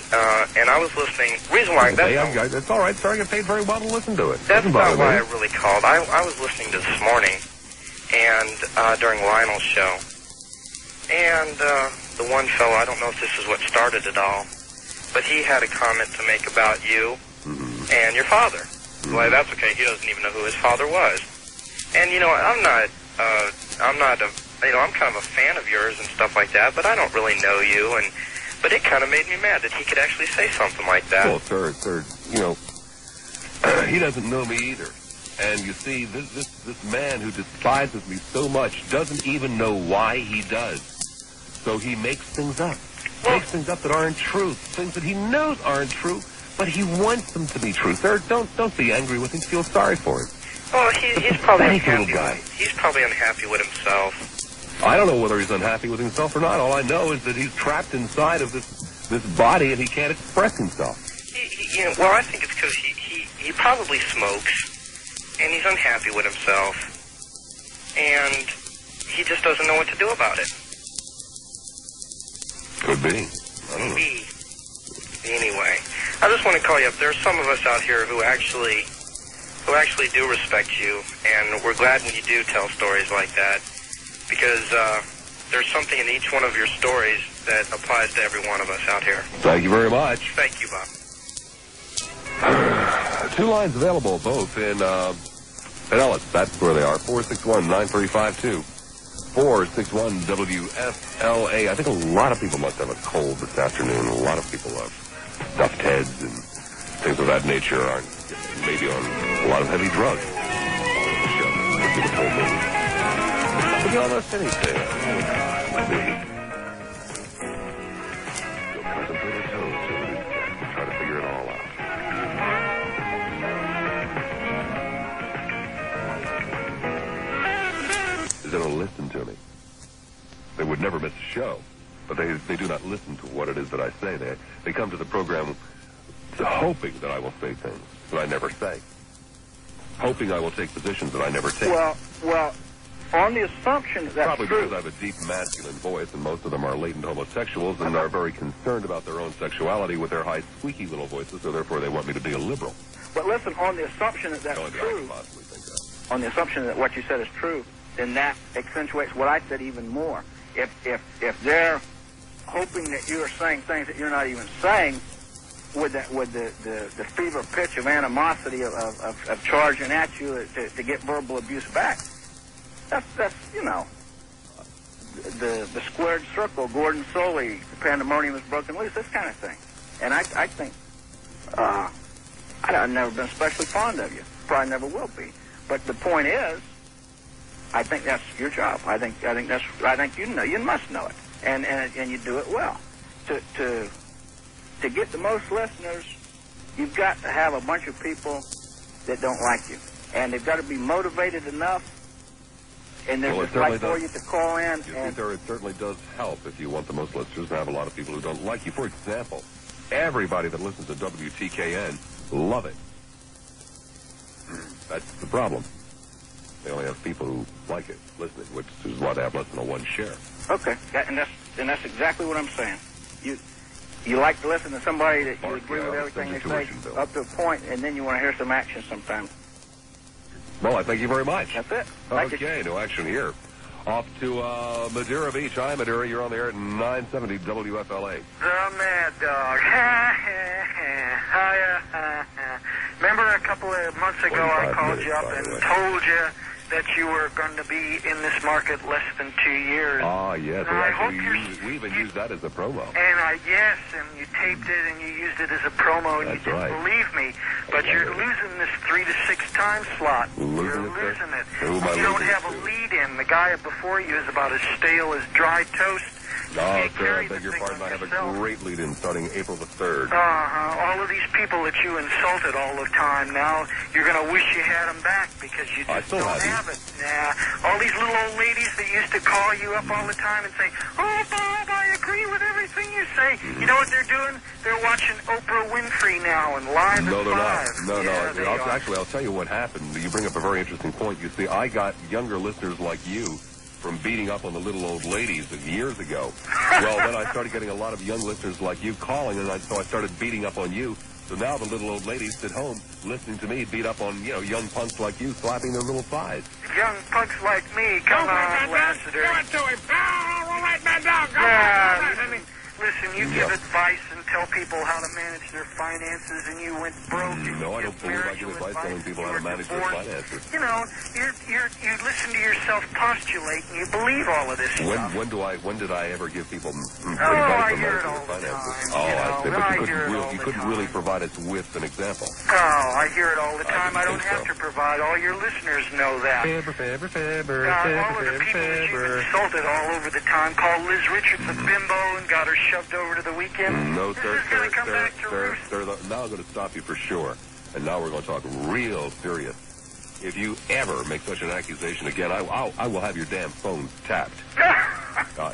And I was listening. Reason why it's all right, sir. I get paid very well to listen to it. That's not why I really called. I was listening to this morning, and during Lionel's show, and the one fellow, I don't know if this is what started it all, but he had a comment to make about you and your father. Well, that's okay. He doesn't even know who his father was. And you know, I'm kind of a fan of yours and stuff like that, but I don't really know you. But it kind of made me mad that he could actually say something like that. Well, sir, you know, he doesn't know me either. And you see, this man who despises me so much doesn't even know why he does. So he makes things up. Makes things up that aren't true. Things that he knows aren't true, but he wants them to be true. Sir, don't be angry with him. Feel sorry for him. Well, he's probably unhappy. Guy. He's probably unhappy with himself. I don't know whether he's unhappy with himself or not. All I know is that he's trapped inside of this body and he can't express himself. Well, I think it's because he probably smokes and he's unhappy with himself and he just doesn't know what to do about it. Could be. I don't know. Anyway, I just want to call you up. There are some of us out here who actually do respect you, and we're glad when you do tell stories like that, because there's something in each one of your stories that applies to every one of us out here. Thank you very much. Thank you, Bob. 2 lines available, both in Ellis. That's where they are. 461-9352. 461-WFLA. I think a lot of people must have a cold this afternoon. A lot of people have stuffed heads and things of that nature aren't maybe on a lot of heavy drugs. Could be the full moon. Could be almost anything. You'll contemplate her toes till the weekend. Try to figure it all out. They don't listen to me. They would never miss a show, but they do not listen to what it is that I say. They come to the program hoping that I will say things that I never say, hoping I will take positions that I never take. Well, on the assumption that that's probably true. Because I have a deep masculine voice, and most of them are latent homosexuals and are very concerned about their own sexuality with their high, squeaky little voices, so therefore they want me to be a liberal. But listen, on the assumption that that's true, on the assumption that what you said is true, then that accentuates what I said even more. If they're hoping that you are saying things that you're not even saying, with the fever pitch of animosity of charging at you to get verbal abuse back. That's you know, the squared circle, Gordon Soley, the pandemonium is broken loose, this kind of thing. And I think I've never been especially fond of you. Probably never will be. But the point is, I think that's your job. I think you know, you must know it, and you do it well. To get the most listeners, you've got to have a bunch of people that don't like you, and they've got to be motivated enough. And there's just like for you to call in. It certainly does help if you want the most listeners to have a lot of people who don't like you. For example, everybody that listens to WTKN love it. That's the problem. They only have people who like it listening, which is why they have less than a 1 share. Okay, and that's exactly what I'm saying. You like to listen to somebody that you agree with everything they say up to a point, and then you want to hear some action sometimes. Well, I thank you very much. That's it. Okay, no action here. Off to Madeira Beach. Hi, Madeira. You're on the air at 970 WFLA. The Mad Dog. Remember a couple of months ago I called you up and told you that you were going to be in this market less than 2 years. Ah, yes. We even used that as a promo. And and you taped it and you used it as a promo, and you didn't believe me. But you're losing this 3 to 6 time slot. You're losing it. You don't have a lead in. The guy before you is about as stale as dry toast. Oh, sir, I beg your pardon. I have a great lead-in starting April the 3rd. All of these people that you insulted all the time, now you're going to wish you had them back because you just don't have it. Nah. All these little old ladies that used to call you up all the time and say, "Oh, Bob, I agree with everything you say." Mm-hmm. You know what they're doing? They're watching Oprah Winfrey now and Live at 5. No, they're not. No. Actually, I'll tell you what happened. You bring up a very interesting point. You see, I got younger listeners like you from beating up on the little old ladies years ago. Well, then I started getting a lot of young listeners like you calling, and so I started beating up on you. So now the little old ladies sit home listening to me beat up on, young punks like you slapping their little thighs. Young punks like me, come on, Lassiter. Give it to him. All right, man, dog. Listen, you give advice and tell people how to manage their finances, and you went broke. No, I don't believe I give advice telling people how to manage their finances. You know, you listen to yourself postulate, and you believe all of this stuff. When did I ever give people advice on managing their finances? I see, but you couldn't really provide us with an example. Oh, I hear it all the time. I don't have to provide. All your listeners know that. All of the people that you've insulted all over the time called Liz Richards a bimbo and got her shoved over to the weekend. No, sir, sir. Now I'm going to stop you for sure. And now we're going to talk real serious. If you ever make such an accusation again, I will have your damn phone tapped.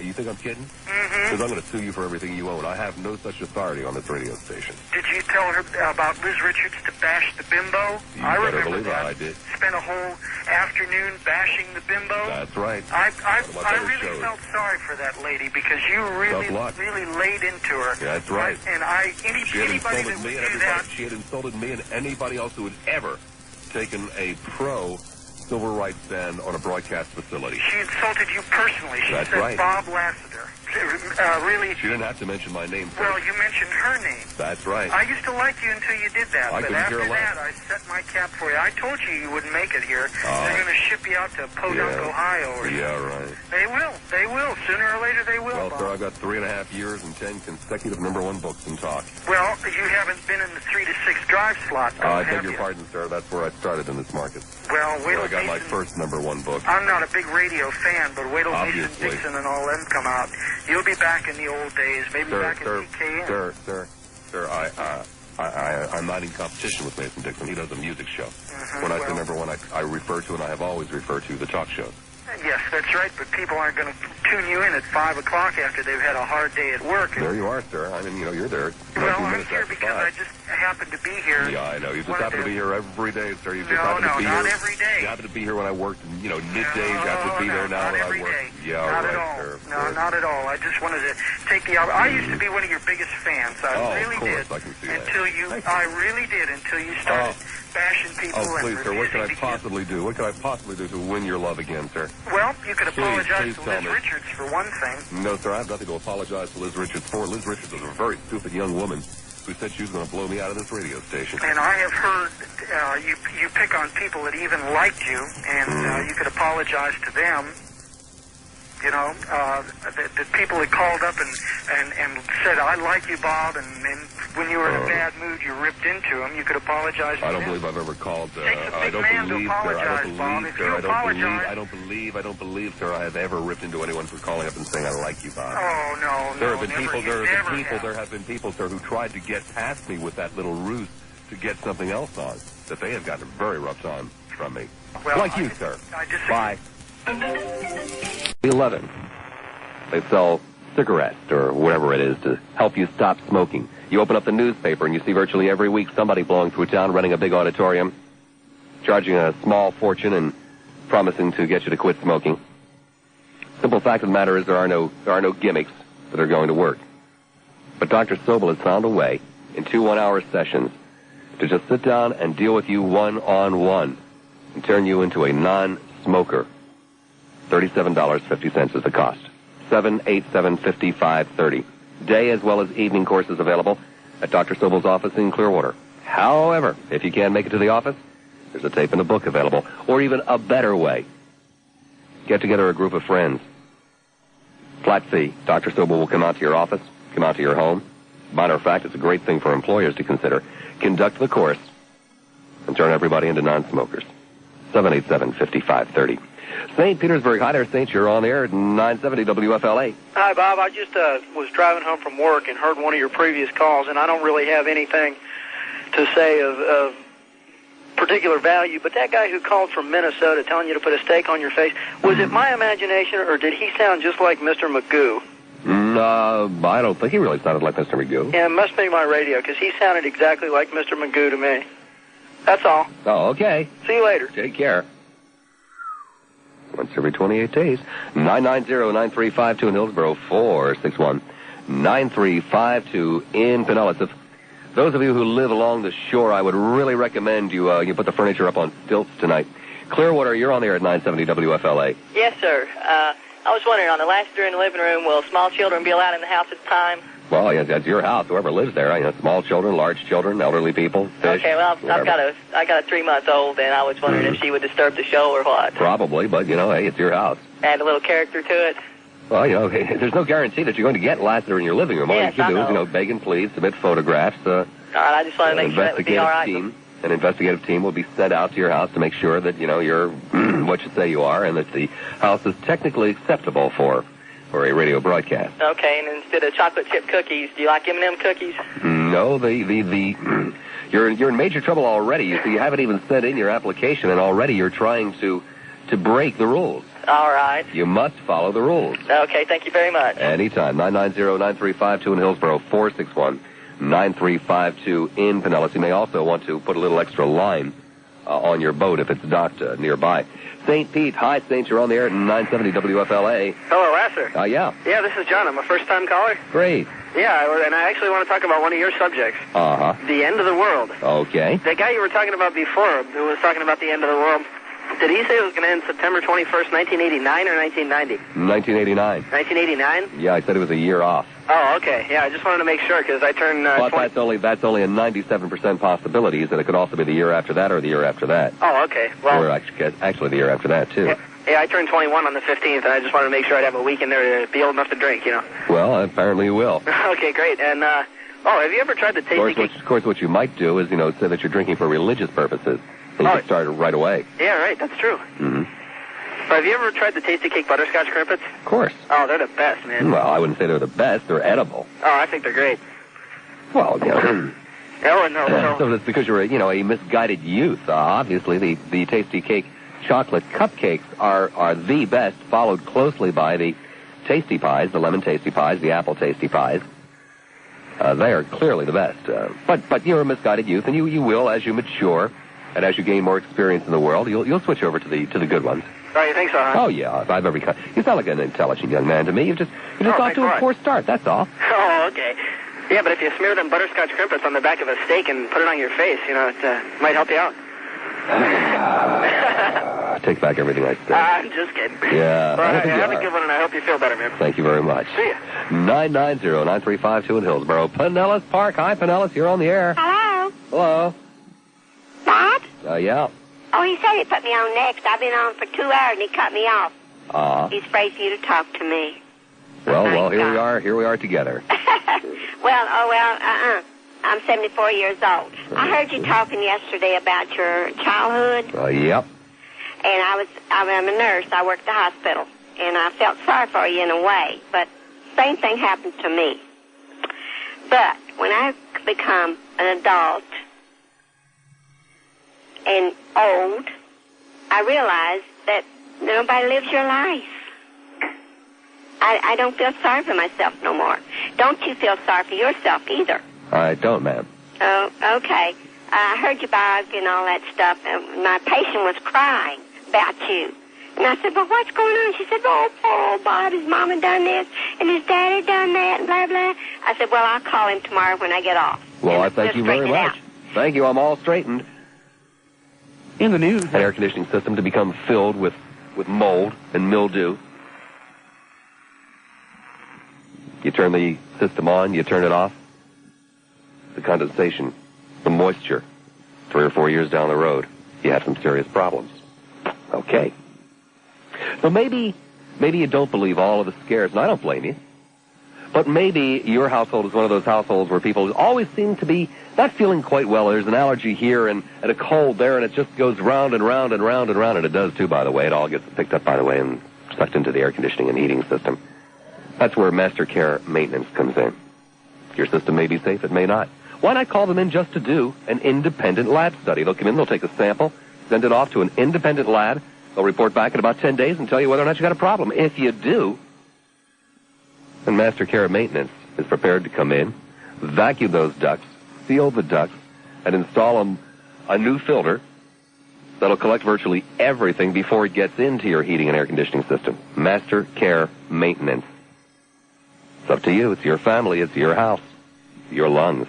You think I'm kidding? Because I'm going to sue you for everything you own. I have no such authority on this radio station. Did you tell her about Liz Richards to bash the bimbo? I remember that. I did. Spent a whole afternoon bashing the bimbo. That's right. I really felt sorry for that lady because you really laid into her. That's right. And anybody that would do that. She had insulted me and anybody else who had ever taken a pro civil rights stand on a broadcast facility. She insulted you personally. She said Bob Lassiter. Really? She didn't have to mention my name first. Well, you mentioned her name. That's right. I used to like you until you did that. But after that, I set my cap for you. I told you wouldn't make it here. They're going to ship you out to Podunk, Ohio. Or something. Right. They will. They will. Sooner or later, they will. Well, Bob. sir, I've got 3.5 years and 10 consecutive #1 books in talk. Well, you haven't been in the 3 to 6 drive slot. I beg your pardon, sir. That's where I started in this market. Well, wait till I got my first #1 book. I'm not a big radio fan, but wait till Mason Dixon and all them come out. You'll be back in the old days, maybe back in TKN. Sir, I'm not in competition with Mason Dixon. He does a music show. When I say #1, I refer to, and I have always referred to, the talk shows. Yes, that's right, but people aren't going to tune you in at 5 o'clock after they've had a hard day at work. There you are, sir. I mean, you're there. Well, I'm here because I just happen to be here. Yeah, I know. You just happen to be here every day, sir. You just happen to be here. Not every day. You happen to be here when I worked, midday. You happen to be there now when I work. Yeah, not right, at all. sir. No, not at all. I just wanted to take the I used to be one of your biggest fans. I really did. I can see I really did until you started bashing people. Oh, please, and sir. What can I possibly do? What can I possibly do to win your love again, sir? Well, you could apologize to Liz Richards for one thing. No, sir. I have nothing to apologize to Liz Richards for. Liz Richards is a very stupid young woman. who said she was going to blow me out of this radio station. And I have heard you pick on people that even liked you, and you could apologize to them. You know, the people that called up and said, I like you, Bob, and when you were in a bad mood, you ripped into them. You could apologize to them. I don't believe I've ever called. I don't believe, sir, I have ever ripped into anyone for calling up and saying, I like you, Bob. Oh, no, There have been people, sir, who tried to get past me with that little ruse to get something else on, that they have gotten a very rough time from me. Well, like you, sir. I disagree. Bye. 11. They sell cigarettes or whatever it is to help you stop smoking. You open up the newspaper and you see virtually every week somebody blowing through town, renting a big auditorium, charging a small fortune and promising to get you to quit smoking. Simple fact of the matter is there are no gimmicks that are going to work. But Dr. Sobel has found a way in 2 one-hour sessions to just sit down and deal with you one-on-one and turn you into a non-smoker. $37.50 is the cost. 787-5530. Day as well as evening courses available at Dr. Sobel's office in Clearwater. However, if you can't make it to the office, there's a tape and a book available. Or even a better way. Get together a group of friends. Flat fee. Dr. Sobel will come out to your office, come out to your home. Matter of fact, it's a great thing for employers to consider. Conduct the course and turn everybody into non-smokers. 787-5530. St. Petersburg. Hi there, Saint. You're on the air at 970 WFLA. Hi, Bob. I just was driving home from work and heard one of your previous calls, and I don't really have anything to say of particular value, but that guy who called from Minnesota telling you to put a steak on your face, was it my imagination, or did he sound just like Mr. Magoo? I don't think he really sounded like Mr. Magoo. Yeah, it must be my radio, because he sounded exactly like Mr. Magoo to me. That's all. Oh, okay. See you later. Take care. Once every 28 days. 990-9352 in Hillsborough, 461-9352 in Pinellas. If those of you who live along the shore, I would really recommend you put the furniture up on stilts tonight. Clearwater, you're on the air at 970 WFLA. Yes, sir. I was wondering, on the Lassiter in the living room, will small children be allowed in the house at the time? Well, yes, that's your house. Whoever lives there, small children, large children, elderly people, fish. Okay, well, I got a 3-month-old, and I was wondering if she would disturb the show or what. Probably, but, hey, it's your house. Add a little character to it. Well, there's no guarantee that you're going to get Lassiter in your living room. All yes, you can do is, beg and plead, submit photographs. All right, I just wanted to make sure that would be all right. An investigative team will be sent out to your house to make sure that, you're what you say you are and that the house is technically acceptable for a radio broadcast. Okay, and instead of chocolate chip cookies, do you like M&M cookies? No, you're in major trouble already. You see, you haven't even sent in your application, and already you're trying to break the rules. All right. You must follow the rules. Okay, thank you very much. Anytime. 990-9352 in Hillsborough, 461-9352 in Pinellas. You may also want to put a little extra line on your boat if it's docked nearby. St. Pete. Hi, Saint. You're on the air at 970 WFLA. Hello, Lassiter. Yeah. Yeah, this is John. I'm a first-time caller. Great. Yeah, and I actually want to talk about one of your subjects. Uh-huh. The end of the world. Okay. The guy you were talking about before, who was talking about the end of the world, did he say it was going to end September 21st, 1989 or 1990? 1989. 1989? Yeah, I said it was a year off. Oh, okay. Yeah, I just wanted to make sure, because I turned... But that's only a 97% possibility, and it could also be the year after that or the year after that. Oh, okay. Well, or actually the year after that, too. Yeah, I turned 21 on the 15th, and I just wanted to make sure I'd have a week in there to be old enough to drink, Well, apparently you will. Okay, great. And, have you ever tried the tasty cake? Of course, what you might do is, say that you're drinking for religious purposes. And you can start right away. Yeah, right. That's true. Mm-hmm. But have you ever tried the Tasty Cake butterscotch crimpets? Of course. Oh, they're the best, man. Well, I wouldn't say they're the best. They're edible. Oh, I think they're great. Well, no. So that's because you're a misguided youth. Obviously, the Tasty Cake chocolate cupcakes are the best, followed closely by the Tasty Pies, the lemon Tasty Pies, the apple Tasty Pies. They are clearly the best. But you're a misguided youth, and you will, as you mature, and as you gain more experience in the world, you'll switch over to the good ones. Oh, you think so, huh? Oh, yeah. If I've ever you sound like an intelligent young man to me. You just off to a poor start, that's all. Oh, okay. Yeah, but if you smear them butterscotch crimpets on the back of a steak and put it on your face, it might help you out. Take back everything I said. I'm just kidding. Yeah. All right, have a good one, and I hope you feel better, man. Thank you very much. See ya. 990-9352 in Hillsborough. Pinellas Park. Hi, Pinellas. You're on the air. Hello? Hello. Bob? Yeah. Oh, he said he'd put me on next. I've been on for 2 hours, and he cut me off. He's afraid for you to talk to me. Well, here we are. Here we are together. I'm 74 years old. I heard you talking yesterday about your childhood. Yep. And I'm a nurse. I work at the hospital. And I felt sorry for you in a way. But same thing happened to me. But when I become an adult and old, I realized that nobody lives your life. I don't feel sorry for myself no more. Don't you feel sorry for yourself either? I don't, ma'am. Oh, okay. I heard you Bob and all that stuff, and my patient was crying about you. And I said, well, what's going on? She said, oh, poor old Bob, his mama done this, and his daddy done that, and blah, blah. I said, well, I'll call him tomorrow when I get off. Well, I thank you very much. Thank you. I'm all straightened. In the news, an air conditioning system to become filled with mold and mildew. You turn the system on, you turn it off. The condensation, the moisture, 3 or 4 years down the road, you have some serious problems. Okay. So maybe you don't believe all of the scares, and I don't blame you. But maybe your household is one of those households where people always seem to be not feeling quite well. There's an allergy here and a cold there, and it just goes round and round and round and round, and it does too, by the way. It all gets picked up, by the way, and sucked into the air conditioning and heating system. That's where Master Care Maintenance comes in. Your system may be safe, it may not. Why not call them in just to do an independent lab study? They'll come in, they'll take a sample, send it off to an independent lab. They'll report back in about 10 days and tell you whether or not you got a problem. If you do, then Master Care Maintenance is prepared to come in, vacuum those ducts, seal the ducts, and install a new filter that'll collect virtually everything before it gets into your heating and air conditioning system. Master Care Maintenance. It's up to you. It's your family. It's your house. Your lungs.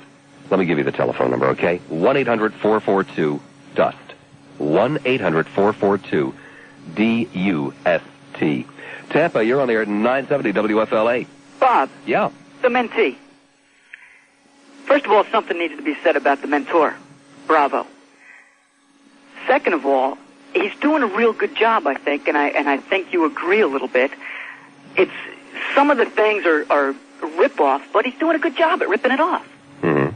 Let me give you the telephone number, okay? 1-800-442-DUST. 1-800-442-DUST. Tampa, you're on the air at 970 WFLA. Bob. Yeah. The mentee. First of all, something needs to be said about the mentor. Bravo. Second of all, he's doing a real good job, I think, and I think you agree a little bit. It's some of the things are rip-offs, but he's doing a good job at ripping it off. Mm-hmm.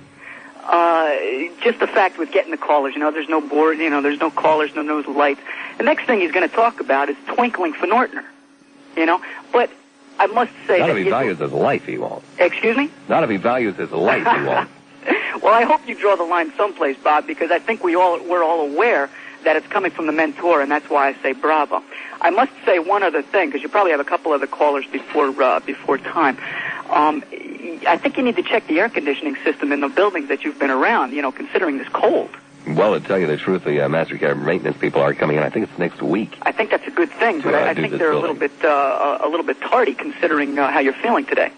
Just the fact with getting the callers, there's no board, there's no callers, no lights. The next thing he's going to talk about is twinkling for Nortner, But I must say not that if he values his life, he won't. Excuse me? Not if he values his life, he won't. Well, I hope you draw the line someplace, Bob, because I think we're all aware that it's coming from the mentor, and that's why I say bravo. I must say one other thing, because you probably have a couple other callers before time. I think you need to check the air conditioning system in the buildings that you've been around, considering this cold. Well, to tell you the truth, the Master Care Maintenance people are coming in. I think it's next week. I think that's a good thing, but I think they're a little bit tardy considering how you're feeling today.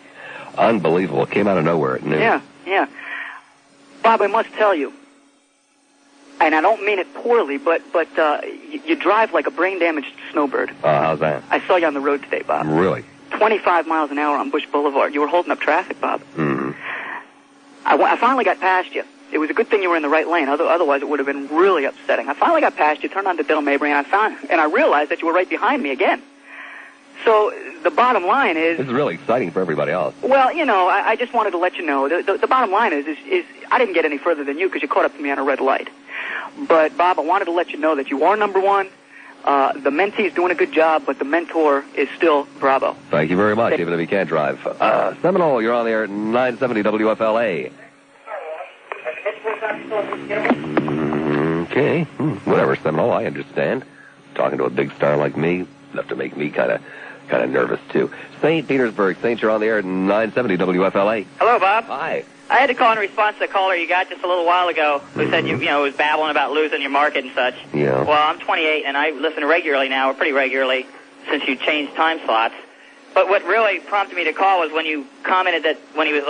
Unbelievable. It came out of nowhere at noon. Yeah. Bob, I must tell you, and I don't mean it poorly, but you drive like a brain-damaged snowbird. How's that? I saw you on the road today, Bob. Really? 25 miles an hour on Bush Boulevard. You were holding up traffic, Bob. Mm-hmm. I finally got past you. It was a good thing you were in the right lane. Otherwise, it would have been really upsetting. I finally got past you, turned on to Bill Mabry, and I realized that you were right behind me again. So the bottom line is... This is really exciting for everybody else. Well, I just wanted to let you know. The bottom line is I didn't get any further than you because you caught up to me on a red light. But, Bob, I wanted to let you know that you are number one. The mentee is doing a good job, but the mentor is still bravo. Thank you very much, even if you can't drive. Seminole, you're on the air at 970 WFLA. Okay. Whatever, Seminole, I understand. Talking to a big star like me, enough to make me kind of nervous, too. St. Petersburg, Saint, you're on the air at 970 WFLA. Hello, Bob. Hi. I had to call in response to the caller you got just a little while ago who said you was babbling about losing your market and such. Yeah. Well, I'm 28, and I listen regularly now, or pretty regularly, since you changed time slots. But what really prompted me to call was when you commented that when he was,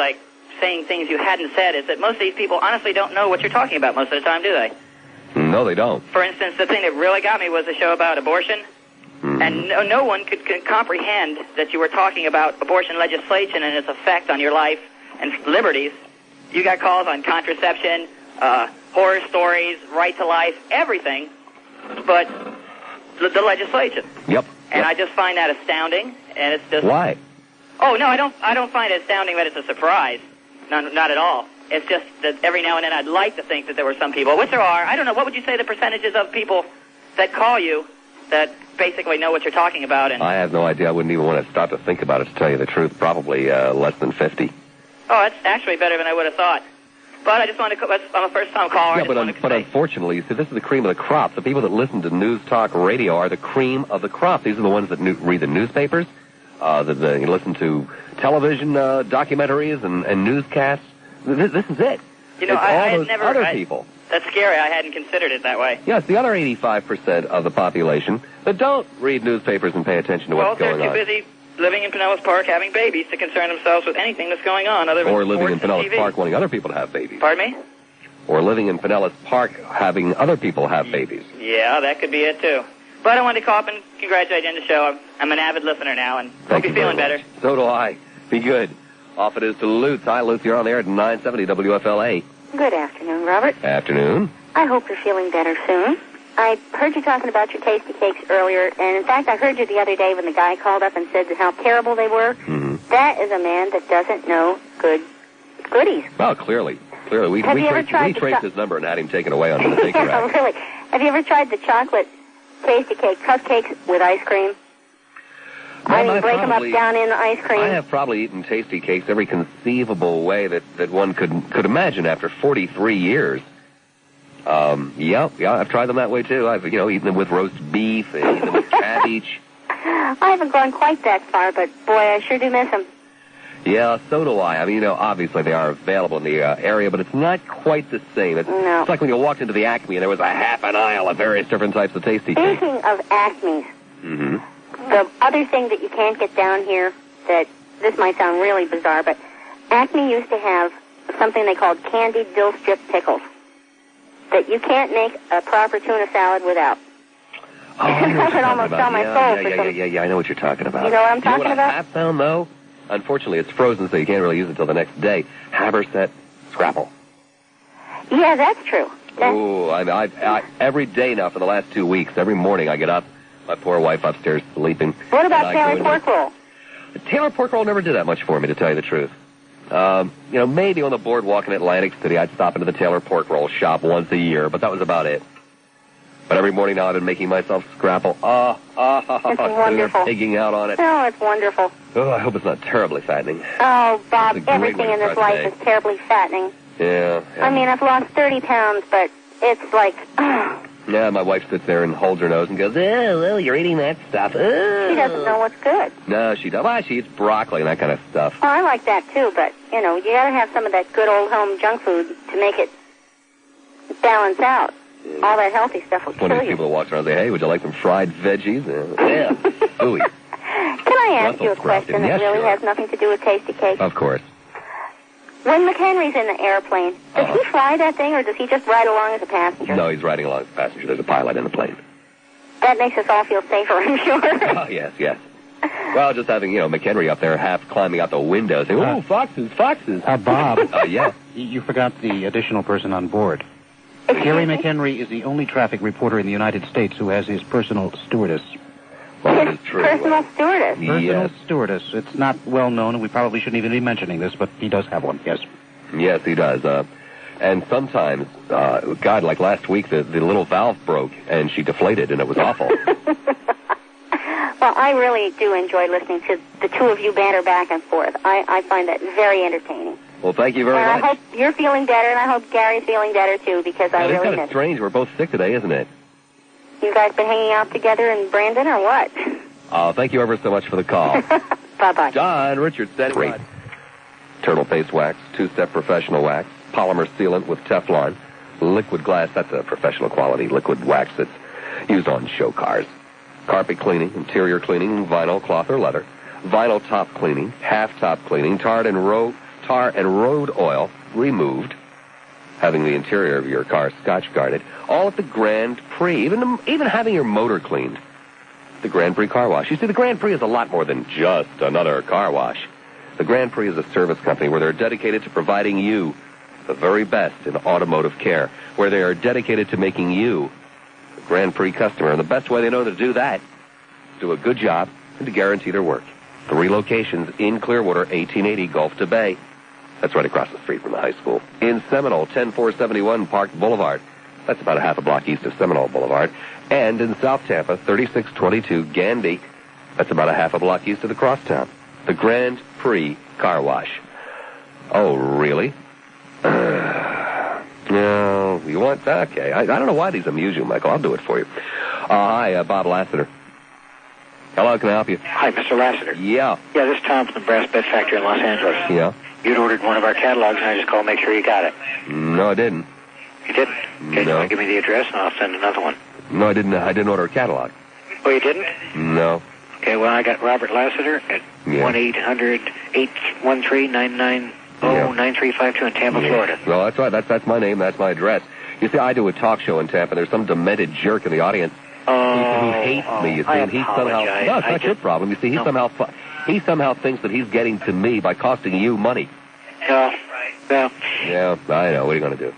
saying things you hadn't said, is that most of these people honestly don't know what you're talking about most of the time, do they? No, they don't. For instance, the thing that really got me was a show about abortion. And no one could comprehend that you were talking about abortion legislation and its effect on your life and liberties. You got calls on contraception, horror stories, right to life, everything, but the legislation. Yep. And I just find that astounding, and it's just... Why? Oh, no, I don't find it astounding that it's a surprise. Not at all. It's just that every now and then I'd like to think that there were some people, which there are. I don't know, what would you say the percentages of people that call you that basically know what you're talking about? And I have no idea. I wouldn't even want to stop to think about it, to tell you the truth. Probably less than 50. Oh, that's actually better than I would have thought. But I just wanted to... I'm a first-time caller. Yeah, but unfortunately, you see, this is the cream of the crop. The people that listen to news talk radio are the cream of the crop. These are the ones that read the newspapers, that listen to television documentaries and newscasts. This is it. You know, it's I all had those never... other people. That's scary. I hadn't considered it that way. Yes, the other 85% of the population that don't read newspapers and pay attention to what's going on. Well, they're too busy living in Pinellas Park having babies to concern themselves with anything that's going on other than or living in sports and Pinellas TV. Park wanting other people to have babies. Pardon me? Or living in Pinellas Park having other people have babies. Yeah, that could be it, too. But I wanted to call up and congratulate you on the show. I'm an avid listener now, and hope you're feeling better. So do I. Be good. Off it is to Lutz. Hi, Lutz. You're on the air at 970 WFLA. Good afternoon, Robert. Afternoon. I hope you're feeling better soon. I heard you talking about your tasty cakes earlier, and in fact, I heard you the other day when the guy called up and said how terrible they were. Mm-hmm. That is a man that doesn't know goodies. Well, clearly. We traced his number and had him taken away onto the take Yeah, really. Have you ever tried the chocolate tasty cake cupcakes with ice cream? Well, break them up down in ice cream. I have probably eaten tasty cakes every conceivable way that one could imagine after 43 years. Yeah, I've tried them that way too. I've eaten them with roast beef, and eaten them with cabbage. I haven't gone quite that far, but boy, I sure do miss them. Yeah, so do I. I mean, obviously they are available in the area, but it's not quite the same. It's like when you walked into the Acme and there was a half an aisle of various different types of tasty cakes. Speaking of Acme's, the other thing that you can't get down here, that this might sound really bizarre, but Acme used to have something they called candied dill strip pickles that you can't make a proper tuna salad without. Oh, I know what I could almost sell my soul for some... Yeah, I know what you're talking about. You know what I'm talking about? You know what I have found, though? Unfortunately, it's frozen, so you can't really use it until the next day. Haberset Scrapple. Yeah, that's true. Ooh, I every day now for the last 2 weeks, every morning I get up, my poor wife upstairs sleeping. What about Taylor pork roll? Taylor pork roll never did that much for me, to tell you the truth. Maybe on the boardwalk in Atlantic City, I'd stop into the Taylor pork roll shop once a year, but that was about it. But every morning now I've been making myself scrapple. It's wonderful. Pigging out on it. Oh, it's wonderful. Oh, I hope it's not terribly fattening. Oh, Bob, everything in this life is terribly fattening. Yeah. I mean, I've lost 30 pounds, but it's like... Yeah, my wife sits there and holds her nose and goes, oh, well, you're eating that stuff. She doesn't know what's good. No, she doesn't. Well, she eats broccoli and that kind of stuff. Oh, I like that, too, but, you gotta have some of that good old home junk food to make it balance out. Yeah. All that healthy stuff will kill you. One of these people that walks around and say, hey, would you like some fried veggies? Yeah. Ooey. Can I ask you a question that really has nothing to do with tasty cake? Of course. When McHenry's in the airplane, does he fly that thing, or does he just ride along as a passenger? No, he's riding along as a passenger. There's a pilot in the plane. That makes us all feel safer, I'm sure. Oh, yes. Well, just having, McHenry up there half climbing out the window saying, ooh, foxes. Bob. Yeah. You forgot the additional person on board. Gary McHenry is the only traffic reporter in the United States who has his personal stewardess. Well, that is true. Personal stewardess? Personal stewardess. It's not well known, and we probably shouldn't even be mentioning this, but he does have one, yes. Yes, he does. And sometimes, God, like last week, the little valve broke, and she deflated, and it was awful. Well, I really do enjoy listening to the two of you banter back and forth. I find that very entertaining. Well, thank you very much. And I hope you're feeling better, and I hope Gary's feeling better, too, because I really miss it. It's kind of strange. We're both sick today, isn't it? You guys been hanging out together in Brandon, or what? Thank you ever so much for the call. Bye-bye. John Richard said great. Turtle paste wax, two-step professional wax, polymer sealant with Teflon, liquid glass. That's a professional quality liquid wax that's used on show cars. Carpet cleaning, interior cleaning, vinyl, cloth, or leather. Vinyl top cleaning, half top cleaning, tar and road oil removed. having the interior of your car Scotch guarded, all at the Grand Prix, even having your motor cleaned. The Grand Prix Car Wash. You see, the Grand Prix is a lot more than just another car wash. The Grand Prix is a service company where they're dedicated to providing you the very best in automotive care, where they are dedicated to making you a Grand Prix customer. And the best way they know to do that is do a good job and to guarantee their work. 3 locations in Clearwater, 1880 Gulf to Bay. That's right across the street from the high school. In Seminole, 10471 Park Boulevard. That's about a half a block east of Seminole Boulevard. And in South Tampa, 3622 Gandy. That's about a half a block east of the Crosstown. The Grand Prix Car Wash. Oh, really? No, you want that? Okay. I don't know why these amuse you, Michael. I'll do it for you. Hi, Bob Lassiter. Hello, can I help you? Hi, Mr. Lassiter. Yeah. Yeah, this is Tom from the Brass Bed Factory in Los Angeles. Yeah. You'd ordered one of our catalogs, and I just called to make sure you got it. No, I didn't. You didn't? Okay, No. so give me the address, and I'll send another one. No, I didn't. I didn't order a catalog. Oh, you didn't? No. Okay, well, I got Robert Lassiter at 1-800-813-990-9352 in Tampa, Florida. Well, that's right. That's my name. That's my address. You see, I do a talk show in Tampa. There's some demented jerk in the audience who hates me. You see, and he somehow. No, it's not your problem. You see, he somehow thinks that he's getting to me by costing you money. Well. Yeah, I know. What are you going to do?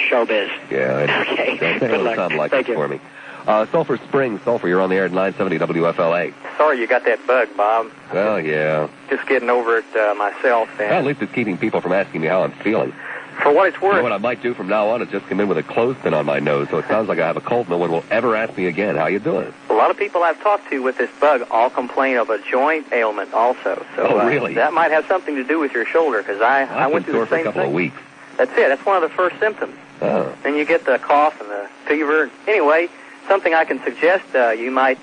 Showbiz. Yeah, I know. Okay. Take a little something like this for me. Sulphur Springs, Sulphur, you're on the air at 970 WFLA. Sorry you got that bug, Bob. Well, yeah. Just getting over it myself. And Well, at least it's keeping people from asking me how I'm feeling. for what it's worth. You know what I might do from now on is just come in with a clothespin on my nose, so it sounds like I have a cold. No one will ever ask me again, how you doing? A lot of people I've talked to with this bug all complain of a joint ailment also. So Oh, really? that might have something to do with your shoulder, because I went through the same for a couple of weeks. That's it. That's one of the first symptoms. Oh. Then you get the cough and the fever. Anyway, something I can suggest you might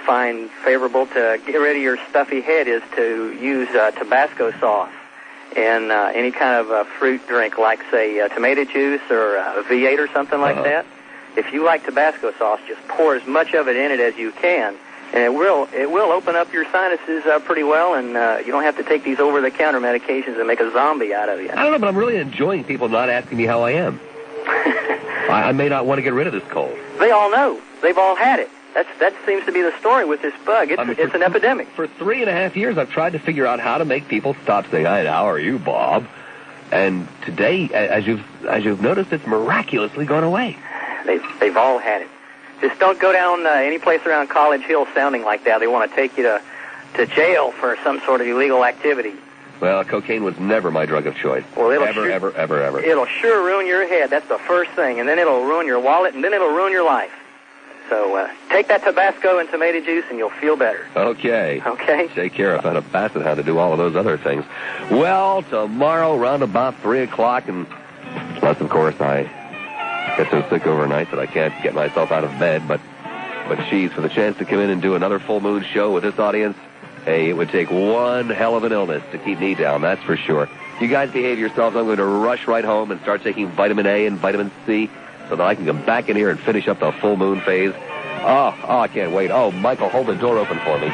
find favorable to get rid of your stuffy head is to use Tabasco sauce in any kind of fruit drink, like, say, tomato juice or V8 or something like that. If you like Tabasco sauce, just pour as much of it in it as you can, and it will open up your sinuses pretty well, and you don't have to take these over-the-counter medications and make a zombie out of you. I don't know, but I'm really enjoying people not asking me how I am. I may not want to get rid of this cold. They all know. They've all had it. That seems to be the story with this bug. It's an epidemic. For 3.5 years, I've tried to figure out how to make people stop saying, "Hi, how are you, Bob?" And today, as you've noticed, it's miraculously gone away. They've all had it. Just don't go down any place around College Hill sounding like that. They want to take you to jail for some sort of illegal activity. Well, cocaine was never my drug of choice. Well, ever. It'll sure ruin your head. That's the first thing. And then it'll ruin your wallet, and then it'll ruin your life. So take that Tabasco and tomato juice, and you'll feel better. Okay. Okay. Take care. I found a basset how to do all of those other things. Well, tomorrow, round about 3 o'clock, and unless, of course, I get so sick overnight that I can't get myself out of bed, but geez, for the chance to come in and do another full moon show with this audience, hey, it would take one hell of an illness to keep me down, that's for sure. You guys behave yourselves. I'm going to rush right home and start taking vitamin A and vitamin C so that I can come back in here and finish up the full moon phase. Oh, I can't wait. Oh, Michael, hold the door open for me.